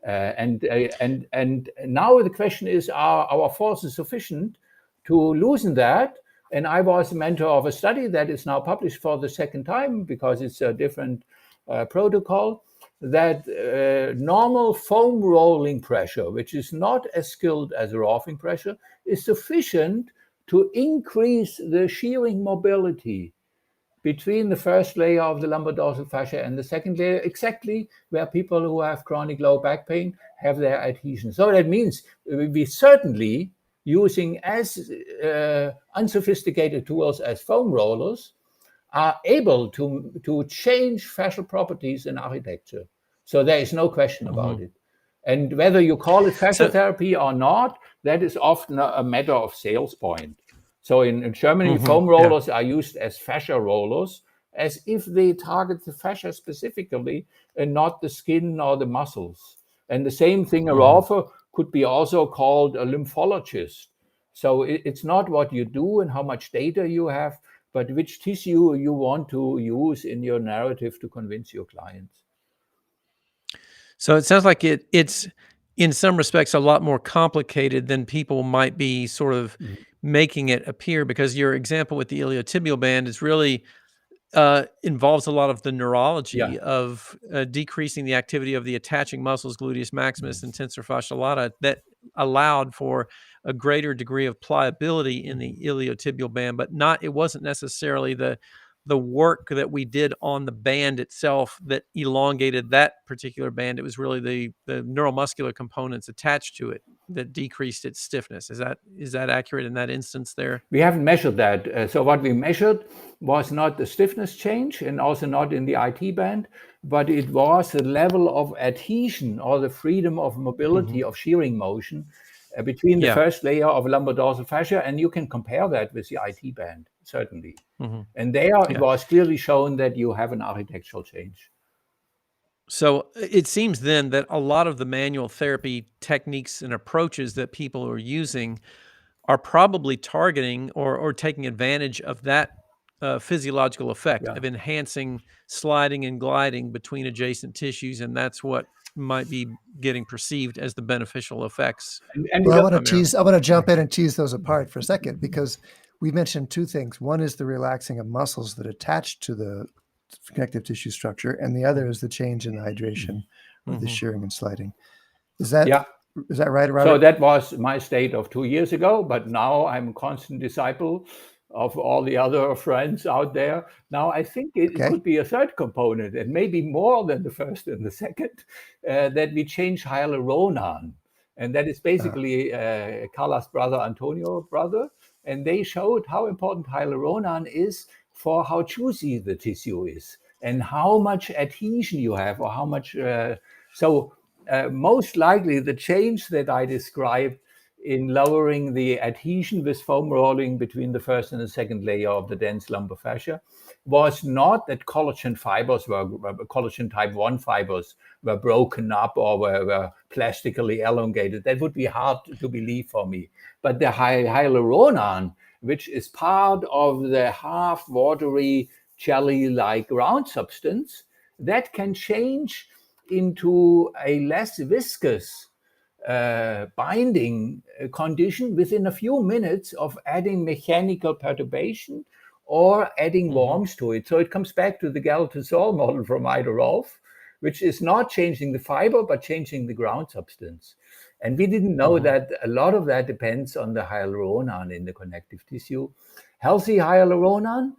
And now the question is, are our forces sufficient to loosen that? And I was a mentor of a study that is now published for the second time because it's a different protocol, that normal foam rolling pressure, which is not as skilled as roughing pressure, is sufficient to increase the shearing mobility between the first layer of the lumbar dorsal fascia and the second layer, exactly where people who have chronic low back pain have their adhesion. So that means we certainly, using as unsophisticated tools as foam rollers, are able to change fascial properties in architecture. So there is no question about it. And whether you call it fascial therapy or not, that is often a matter of sales point. So in Germany, foam rollers are used as fascia rollers, as if they target the fascia specifically and not the skin or the muscles. And the same thing, a roffer could be also called a lymphologist. So it's not what you do and how much data you have, but which tissue you want to use in your narrative to convince your clients. So it sounds like it's in some respects a lot more complicated than people might be sort of making it appear, because your example with the iliotibial band is really involves a lot of the neurology of decreasing the activity of the attaching muscles, gluteus maximus and tensor fascia lata, that allowed for a greater degree of pliability in the iliotibial band, but it wasn't necessarily the work that we did on the band itself that elongated that particular band. It was really the neuromuscular components attached to it that decreased its stiffness. Is that accurate in that instance there? We haven't measured that. So what we measured was not the stiffness change and also not in the IT band, but it was the level of adhesion or the freedom of mobility of shearing motion between the first layer of lumbar dorsal fascia. And you can compare that with the IT band, certainly. And there it was clearly shown that you have an architectural change. So it seems then that a lot of the manual therapy techniques and approaches that people are using are probably targeting or taking advantage of that physiological effect Yeah. of enhancing sliding and gliding between adjacent tissues, and that's what might be getting perceived as the beneficial effects. And Well, primarily. I want to jump in and tease those apart for a second, because we mentioned two things. One is the relaxing of muscles that attach to the connective tissue structure, and the other is the change in the hydration or the Mhm. shearing and sliding. Is that yeah. right, Robert? So that was my state of 2 years ago, but now I'm a constant disciple of all the other friends out there. Now I think it Okay. could be a third component, and maybe more than the first and the second, that we change hyaluronan. And that is basically Carla's brother, Antonio brother. And they showed how important hyaluronan is for how juicy the tissue is and how much adhesion you have, or how much. Most likely the change that I described in lowering the adhesion with foam rolling between the first and the second layer of the dense lumbar fascia was not that collagen fibers collagen type 1 fibers were broken up or were plastically elongated. That would be hard to believe for me. But the hyaluronan, which is part of the half watery jelly-like ground substance, that can change into a less viscous binding condition within a few minutes of adding mechanical perturbation or adding warmth to it. So it comes back to the Galtosol model from Ida Rolf, which is not changing the fiber, but changing the ground substance. And we didn't know that a lot of that depends on the hyaluronan in the connective tissue. Healthy hyaluronan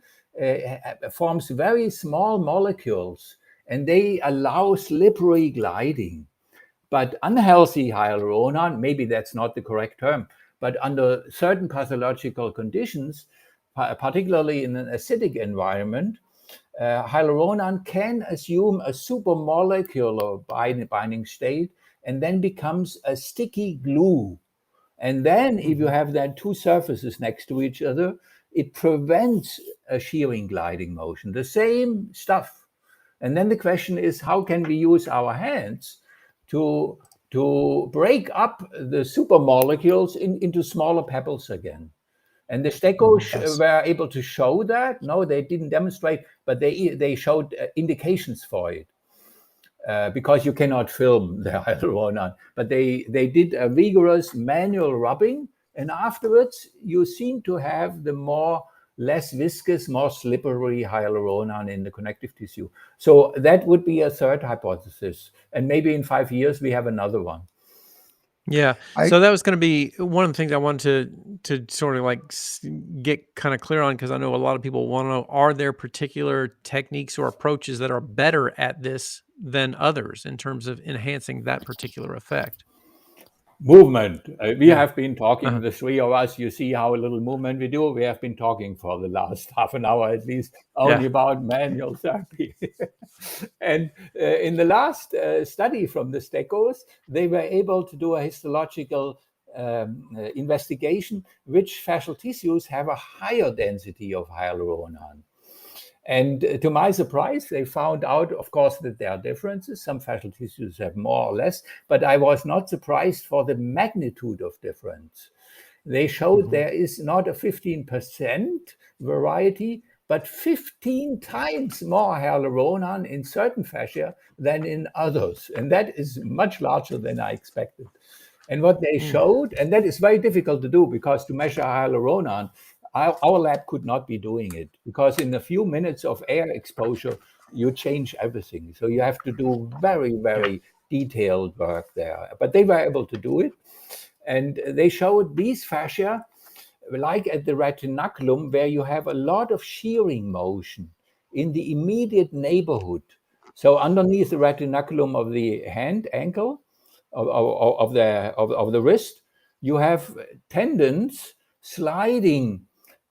forms very small molecules, and they allow slippery gliding. But unhealthy hyaluronan, maybe that's not the correct term, but under certain pathological conditions, particularly in an acidic environment, hyaluronan can assume a supermolecular binding state and then becomes a sticky glue. And then if you have that two surfaces next to each other, it prevents a shearing gliding motion, the same stuff. And then the question is, how can we use our hands to break up the supermolecules into smaller pebbles again? And the Stekos were able to show that. No, they didn't demonstrate, but they showed indications for it. Because you cannot film the hyaluronan, but they did a vigorous manual rubbing, and afterwards you seem to have the less viscous, more slippery hyaluronan in the connective tissue. So that would be a third hypothesis, and maybe in 5 years we have another one. Yeah. So that was going to be one of the things I wanted to sort of like get kind of clear on, because I know a lot of people want to know, are there particular techniques or approaches that are better at this than others in terms of enhancing that particular effect? Movement. We have been talking, the three of us, you see how little movement we do. We have been talking for the last half an hour at least only about manual therapy. And in the last study from the Stekos, they were able to do a histological investigation which fascial tissues have a higher density of hyaluronan. And to my surprise, they found out, of course, that there are differences. Some fascial tissues have more or less, but I was not surprised for the magnitude of difference. They showed there is not a 15% variety, but 15 times more hyaluronan in certain fascia than in others. And that is much larger than I expected. And what they showed, and that is very difficult to do, because to measure hyaluronan, our lab could not be doing it, because in a few minutes of air exposure, you change everything. So you have to do very, very detailed work there. But they were able to do it. And they showed these fascia, like at the retinaculum, where you have a lot of shearing motion in the immediate neighborhood. So underneath the retinaculum of the hand, ankle, of the wrist, you have tendons sliding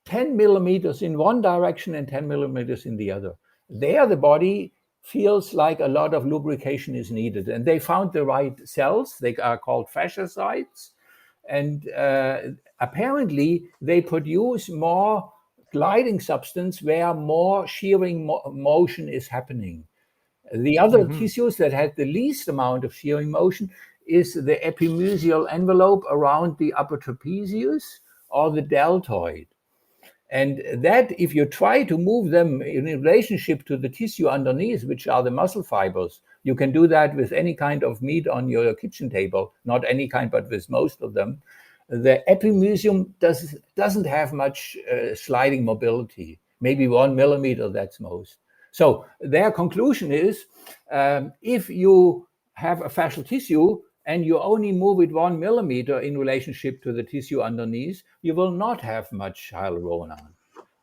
10 millimeters in one direction and 10 millimeters in the other. There, the body feels like a lot of lubrication is needed. And they found the right cells. They are called fasciacytes. And apparently, they produce more gliding substance where more shearing motion is happening. The other tissues that had the least amount of shearing motion is the epimysial envelope around the upper trapezius or the deltoid. And that, if you try to move them in relationship to the tissue underneath, which are the muscle fibers, you can do that with any kind of meat on your kitchen table, not any kind, but with most of them. The epimysium doesn't have much sliding mobility, maybe 1 millimeter, that's most. So their conclusion is, if you have a fascial tissue and you only move it 1 millimeter in relationship to the tissue underneath, you will not have much hyaluronan.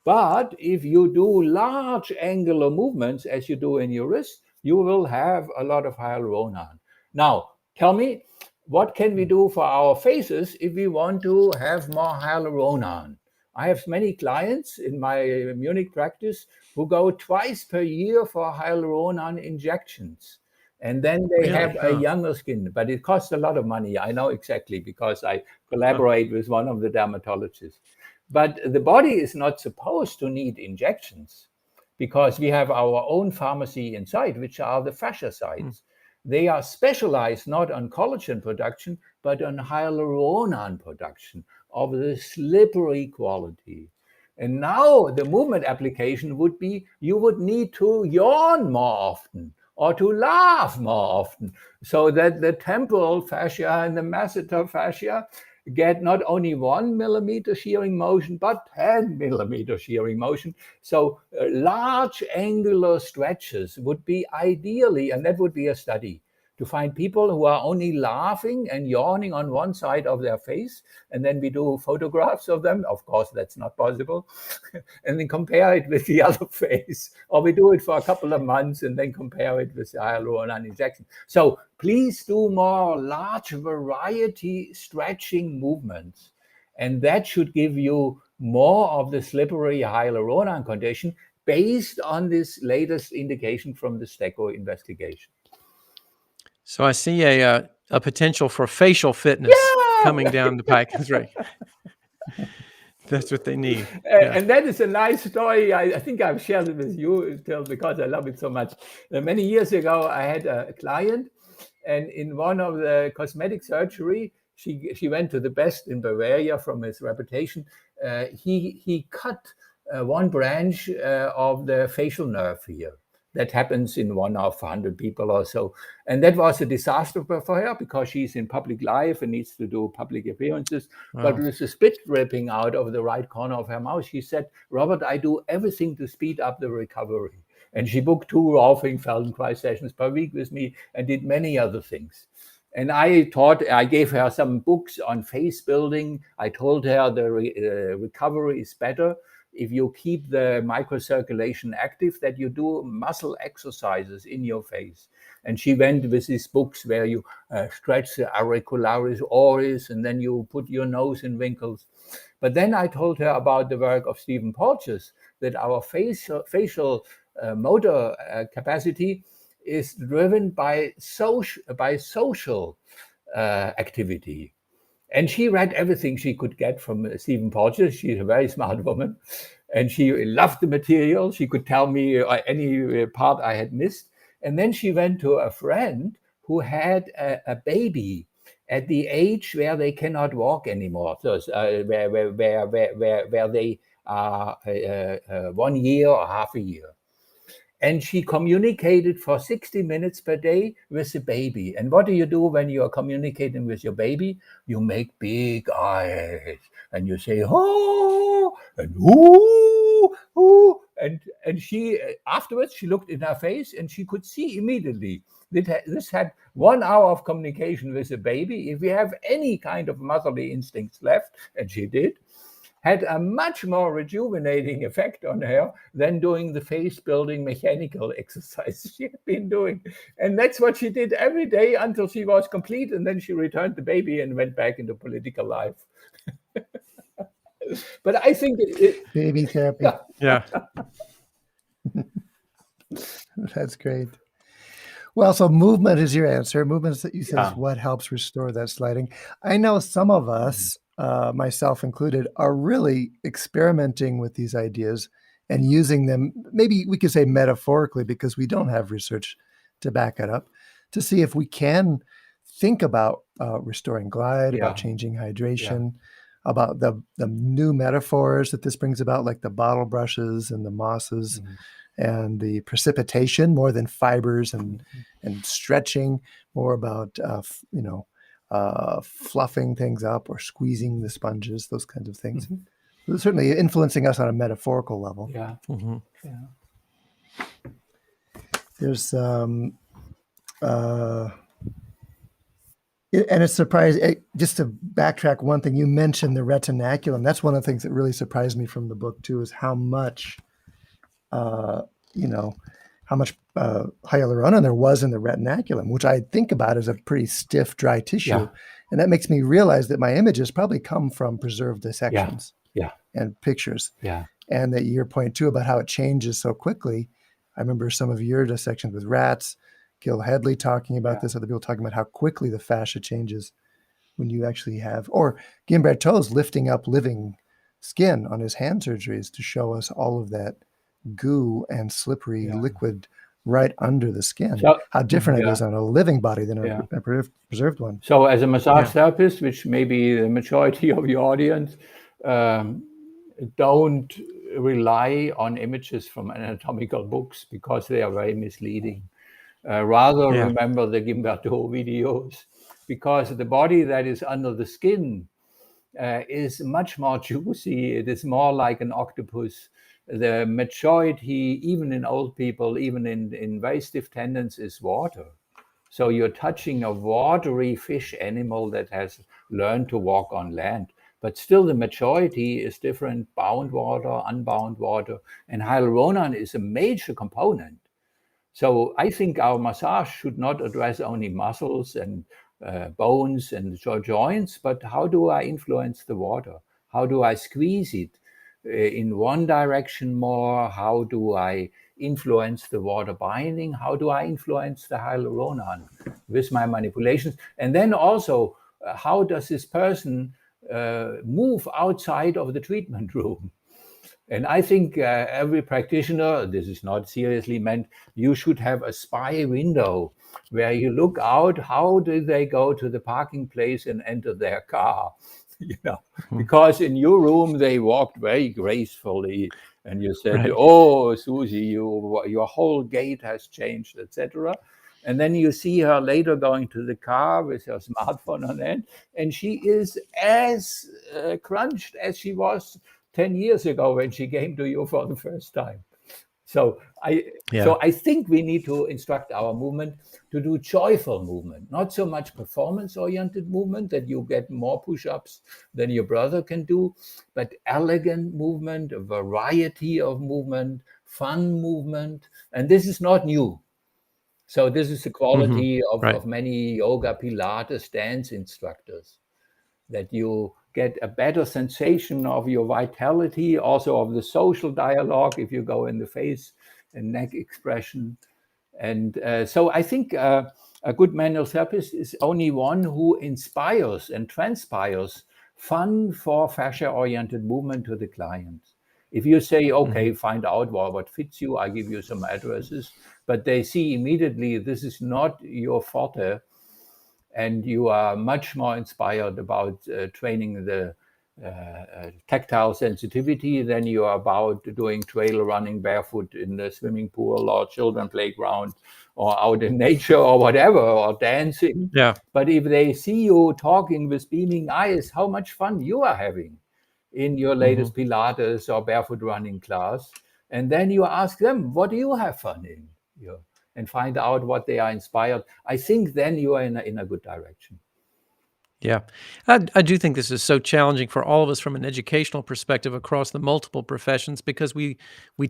But if you do large angular movements, as you do in your wrist, you will have a lot of hyaluronan. Now, tell me, what can we do for our faces if we want to have more hyaluronan? I have many clients in my Munich practice who go twice per year for hyaluronan injections. And then they Really? have a younger skin, but it costs a lot of money. I know exactly, because I collaborate with one of the dermatologists. But the body is not supposed to need injections, because we have our own pharmacy inside, which are the fascias. They are specialized not on collagen production, but on hyaluronan production of the slippery quality. And now the movement application would be, you would need to yawn more often or to laugh more often, so that the temporal fascia and the masseter fascia get not only 1 millimeter shearing motion, but 10 millimeter shearing motion. So large angular stretches would be ideally, and that would be a study, to find people who are only laughing and yawning on one side of their face. And then we do photographs of them. Of course, that's not possible. And then compare it with the other face. Or we do it for a couple of months and then compare it with the hyaluronan injection. So please do more large variety stretching movements. And that should give you more of the slippery hyaluronan condition based on this latest indication from the STECO investigation. So I see a potential for facial fitness coming down the pike. That's right. That's what they need. And that is a nice story. I think I've shared it with you, Til, because I love it so much. Many years ago, I had a client, and in one of the cosmetic surgery, she went to the best in Bavaria from his reputation. He cut one branch of the facial nerve here. That happens in 1 of 100 people or so. And that was a disaster for her, because she's in public life and needs to do public appearances. Wow. But with the spit dripping out of the right corner of her mouth, she said, "Robert, I do everything to speed up the recovery." And she booked 2 Rolfing Feldenkrais sessions per week with me and did many other things. And I gave her some books on face building. I told her the recovery is better if you keep the microcirculation active, that you do muscle exercises in your face. And she went with these books where you stretch the auricularis oris, and then you put your nose in wrinkles. But then I told her about the work of Stephen Porges, that our facial motor capacity is driven by social activity. And she read everything she could get from Stephen Porges. She's a very smart woman. And she loved the material. She could tell me any part I had missed. And then she went to a friend who had a baby at the age where they cannot walk anymore. So where they are 1 year or half a year. And she communicated for 60 minutes per day with the baby. And what do you do when you are communicating with your baby? You make big eyes and you say, "Oh," and "Ooh, ooh." And she, afterwards, she looked in her face and she could see immediately that this had 1 hour of communication with the baby. If we have any kind of motherly instincts left, and she did, had a much more rejuvenating effect on her than doing the face building mechanical exercise she had been doing. And that's what she did every day until she was complete. And then she returned the baby and went back into political life. But I think baby therapy. Yeah. That's great. Well, so movement is your answer. Movement, you said, is Yeah. what helps restore that sliding. I know some of us, myself included, are really experimenting with these ideas and using them, maybe we could say metaphorically, because we don't have research to back it up, to see if we can think about restoring glide, Yeah. about changing hydration. about the new metaphors that this brings about, like the bottle brushes and the mosses and the precipitation, more than fibers and stretching, more about, fluffing things up or squeezing the sponges, those kinds of things. Certainly influencing us on a metaphorical level. Yeah. Yeah. There's and it's surprising, just to backtrack one thing, you mentioned the retinaculum. That's one of the things that really surprised me from the book too, is how much hyaluronan there was in the retinaculum, which I think about as a pretty stiff, dry tissue. Yeah. And that makes me realize that my images probably come from preserved dissections and pictures. Yeah. And that your point too about how it changes so quickly. I remember some of your dissections with rats, Gil Headley talking about this, other people talking about how quickly the fascia changes when you actually have, or Gimberto's lifting up living skin on his hand surgeries to show us all of that goo and slippery liquid right under the skin. So, how different it is on a living body than a preserved one. So as a massage therapist, which may be the majority of your audience, don't rely on images from anatomical books because they are very misleading. Rather remember the Gimberto videos, because the body that is under the skin is much more juicy. It is more like an octopus. The majority, even in old people, even in very stiff tendons, is water. So you're touching a watery fish animal that has learned to walk on land. But still the majority is different, bound water, unbound water, and hyaluronan is a major component. So I think our massage should not address only muscles and bones and joints, but how do I influence the water? How do I squeeze it in one direction more? How do I influence the water binding? How do I influence the hyaluronan with my manipulations? And then also, how does this person move outside of the treatment room? And I think every practitioner, this is not seriously meant, you should have a spy window where you look out, how do they go to the parking place and enter their car? Because in your room, they walked very gracefully. And you said, oh, Susie, your whole gait has changed, etc. And then you see her later going to the car with her smartphone on hand, and she is as crunched as she was 10 years ago when she came to you for the first time. So I think we need to instruct our movement to do joyful movement, not so much performance-oriented movement that you get more push-ups than your brother can do, but elegant movement, a variety of movement, fun movement. And this is not new. So this is the quality of many yoga, Pilates, dance instructors, that you get a better sensation of your vitality, also of the social dialogue if you go in the face and neck expression. And so I think a good manual therapist is only one who inspires and transpires fun for fascia-oriented movement to the client. If you say, okay, find out what fits you, I give you some addresses, but they see immediately this is not your forte, and you are much more inspired about training the tactile sensitivity than you are about doing trail running barefoot in the swimming pool or children playground or out in nature or whatever, or dancing. Yeah. But if they see you talking with beaming eyes, how much fun you are having in your latest Pilates or barefoot running class, and then you ask them, what do you have fun in? And find out what they are inspired. I think then you are in a good direction. Yeah. I do think this is so challenging for all of us from an educational perspective across the multiple professions, because we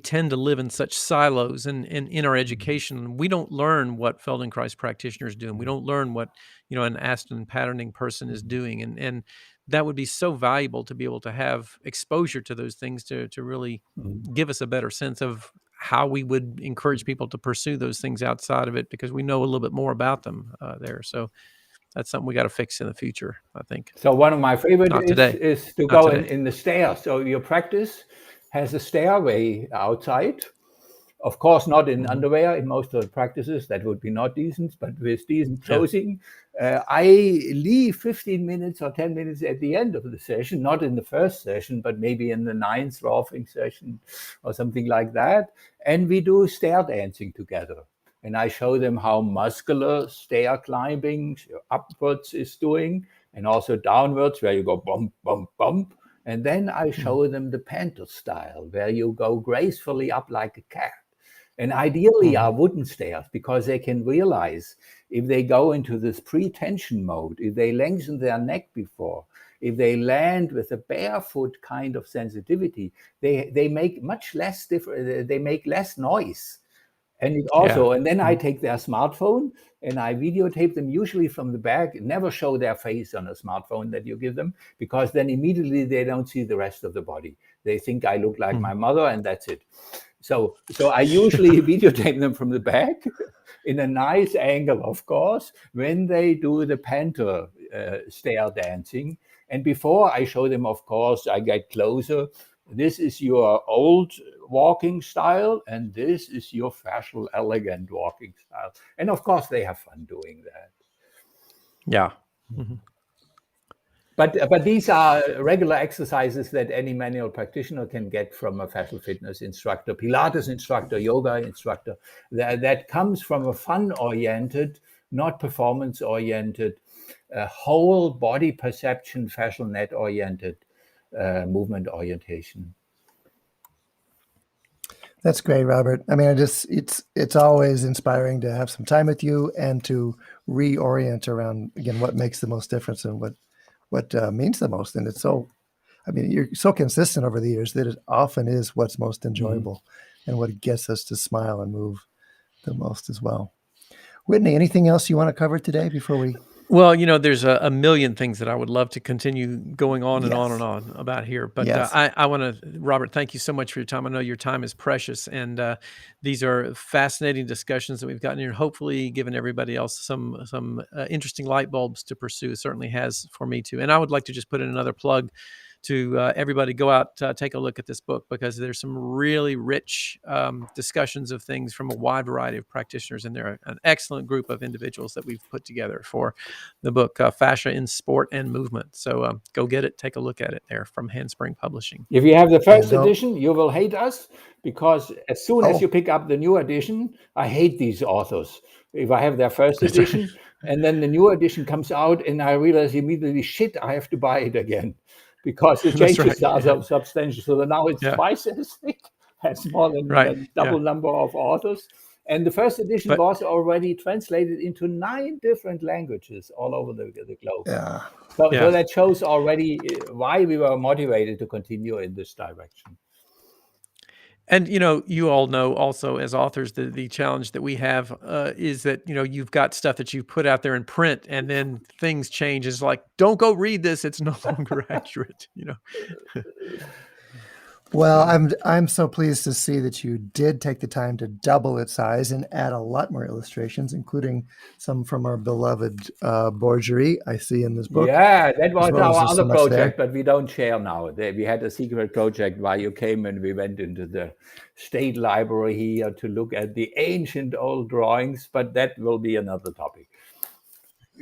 tend to live in such silos, and in our education, we don't learn what Feldenkrais practitioners do, and we don't learn what, an Aston patterning person is doing. And that would be so valuable to be able to have exposure to those things to really give us a better sense of how we would encourage people to pursue those things outside of it, because we know a little bit more about them there. So that's something we got to fix in the future, I think. So one of my favorite is to go in the stairs. So your practice has a stairway outside, Of course, not in underwear in most of the practices. That would be not decent, but with decent clothing. I leave 15 minutes or 10 minutes at the end of the session, not in the first session, but maybe in the 9th rolfing session or something like that. And we do stair dancing together. And I show them how muscular stair climbing upwards is doing, and also downwards, where you go bump, bump, bump. And then I show them the panther style, where you go gracefully up like a cat. And ideally are wooden stairs, because they can realize if they go into this pre-tension mode, if they lengthen their neck before, if they land with a barefoot kind of sensitivity, they make much less they make less noise. And it also, and then I take their smartphone and I videotape them, usually from the back. Never show their face on a smartphone that you give them, because then immediately they don't see the rest of the body. They think I look like my mother, and that's it. So I usually videotape them from the back in a nice angle, of course, when they do the panther stair dancing. And before I show them, of course, I get closer. This is your old walking style, and this is your fascial elegant walking style. And of course, they have fun doing that. Yeah. But these are regular exercises that any manual practitioner can get from a fascial fitness instructor, Pilates instructor, yoga instructor, that comes from a fun-oriented, not performance-oriented, whole body perception, fascial net-oriented movement orientation. That's great, Robert. I mean, it's always inspiring to have some time with you and to reorient around, again, what makes the most difference and what means the most. And it's so, I mean, you're so consistent over the years that it often is what's most enjoyable and what gets us to smile and move the most as well. Whitney, anything else you want to cover today before we? Well, there's a million things that I would love to continue going on and on and on about here. But I want to, Robert, thank you so much for your time. I know your time is precious, and these are fascinating discussions that we've gotten here, and hopefully given everybody else some interesting light bulbs to pursue. It certainly has for me too. And I would like to just put in another plug to everybody. Go out, take a look at this book, because there's some really rich discussions of things from a wide variety of practitioners, and they're an excellent group of individuals that we've put together for the book, Fascia in Sport and Movement. So go get it, take a look at it there from Handspring Publishing. If you have the first edition, you will hate us, because as soon as you pick up the new edition, I hate these authors. If I have their first edition and then the new edition comes out and I realize immediately, shit, I have to buy it again, because the changes are so substantial. So now it's twice as thick, has more than double number of authors. And the first edition was already translated into 9 different languages all over the globe. So that shows already why we were motivated to continue in this direction. And, you all know also as authors, the challenge that we have is that, you've got stuff that you've put out there in print, and then things change. It's like, don't go read this. It's no longer accurate, Well, I'm so pleased to see that you did take the time to double its size and add a lot more illustrations, including some from our beloved Borgery I see in this book. Yeah, that was our other project, but we don't share now. We had a secret project while you came, and we went into the state library here to look at the ancient old drawings, but that will be another topic.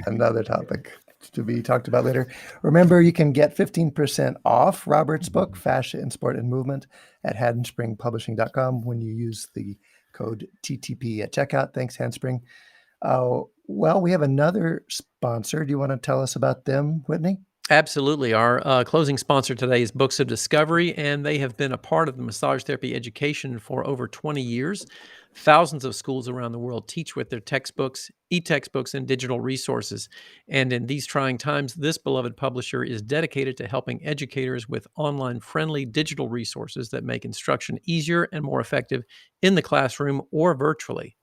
Another topic to be talked about later. Remember, you can get 15% off Robert's book, Fascia in Sport and Movement, at handspringpublishing.com when you use the code TTP at checkout. Thanks, Handspring. Well, we have another sponsor. Do you want to tell us about them, Whitney? Absolutely. Our closing sponsor today is Books of Discovery, and they have been a part of the massage therapy education for over 20 years. Thousands of schools around the world teach with their textbooks, e-textbooks, and digital resources. And in these trying times, this beloved publisher is dedicated to helping educators with online-friendly digital resources that make instruction easier and more effective in the classroom or virtually.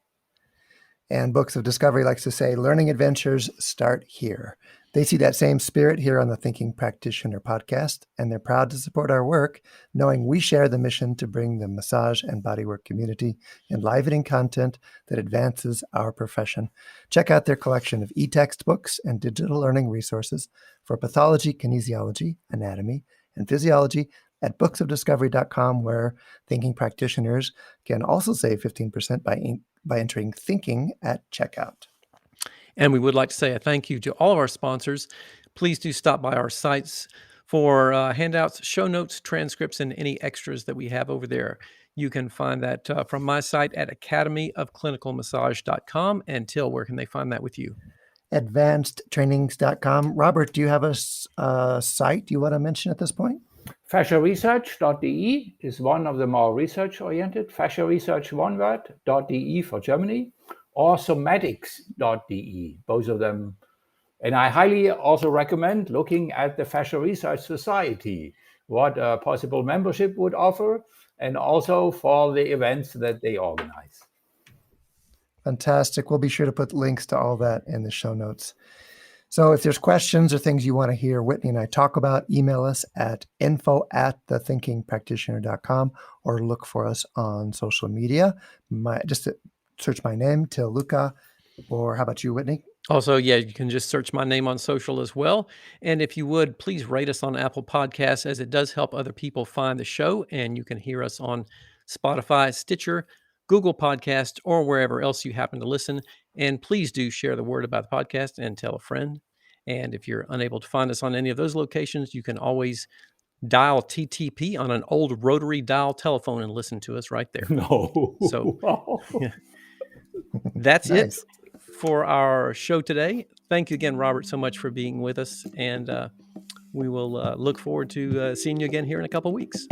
And Books of Discovery likes to say, learning adventures start here. They see that same spirit here on the Thinking Practitioner Podcast, and they're proud to support our work, knowing we share the mission to bring the massage and bodywork community enlivening content that advances our profession. Check out their collection of e-textbooks and digital learning resources for pathology, kinesiology, anatomy, and physiology, at booksofdiscovery.com, where thinking practitioners can also save 15% by entering thinking at checkout. And we would like to say a thank you to all of our sponsors. Please do stop by our sites for handouts, show notes, transcripts, and any extras that we have over there. You can find that from my site at academyofclinicalmassage.com. And Til, where can they find that with you? Advancedtrainings.com. Robert, do you have a site you want to mention at this point? Fasciaresearch.de is one of the more research-oriented. Fascia Research, one word, .de for Germany, or somatics.de, both of them. And I highly also recommend looking at the Fascia Research Society, what a possible membership would offer, and also for the events that they organize. Fantastic. We'll be sure to put links to all that in the show notes. So if there's questions or things you want to hear Whitney and I talk about, email us at info@thethinkingpractitioner.com or look for us on social media. Just search my name, Til Luchau, or how about you, Whitney? Also, yeah, you can just search my name on social as well. And if you would, please rate us on Apple Podcasts, as it does help other people find the show. And you can hear us on Spotify, Stitcher, Google Podcast, or wherever else you happen to listen. And please do share the word about the podcast and tell a friend. And if you're unable to find us on any of those locations, you can always dial TTP on an old rotary dial telephone and listen to us right there. No. So yeah. That's Nice. it for our show today. Thank you again, Robert, so much for being with us. And we will look forward to seeing you again here in a couple of weeks.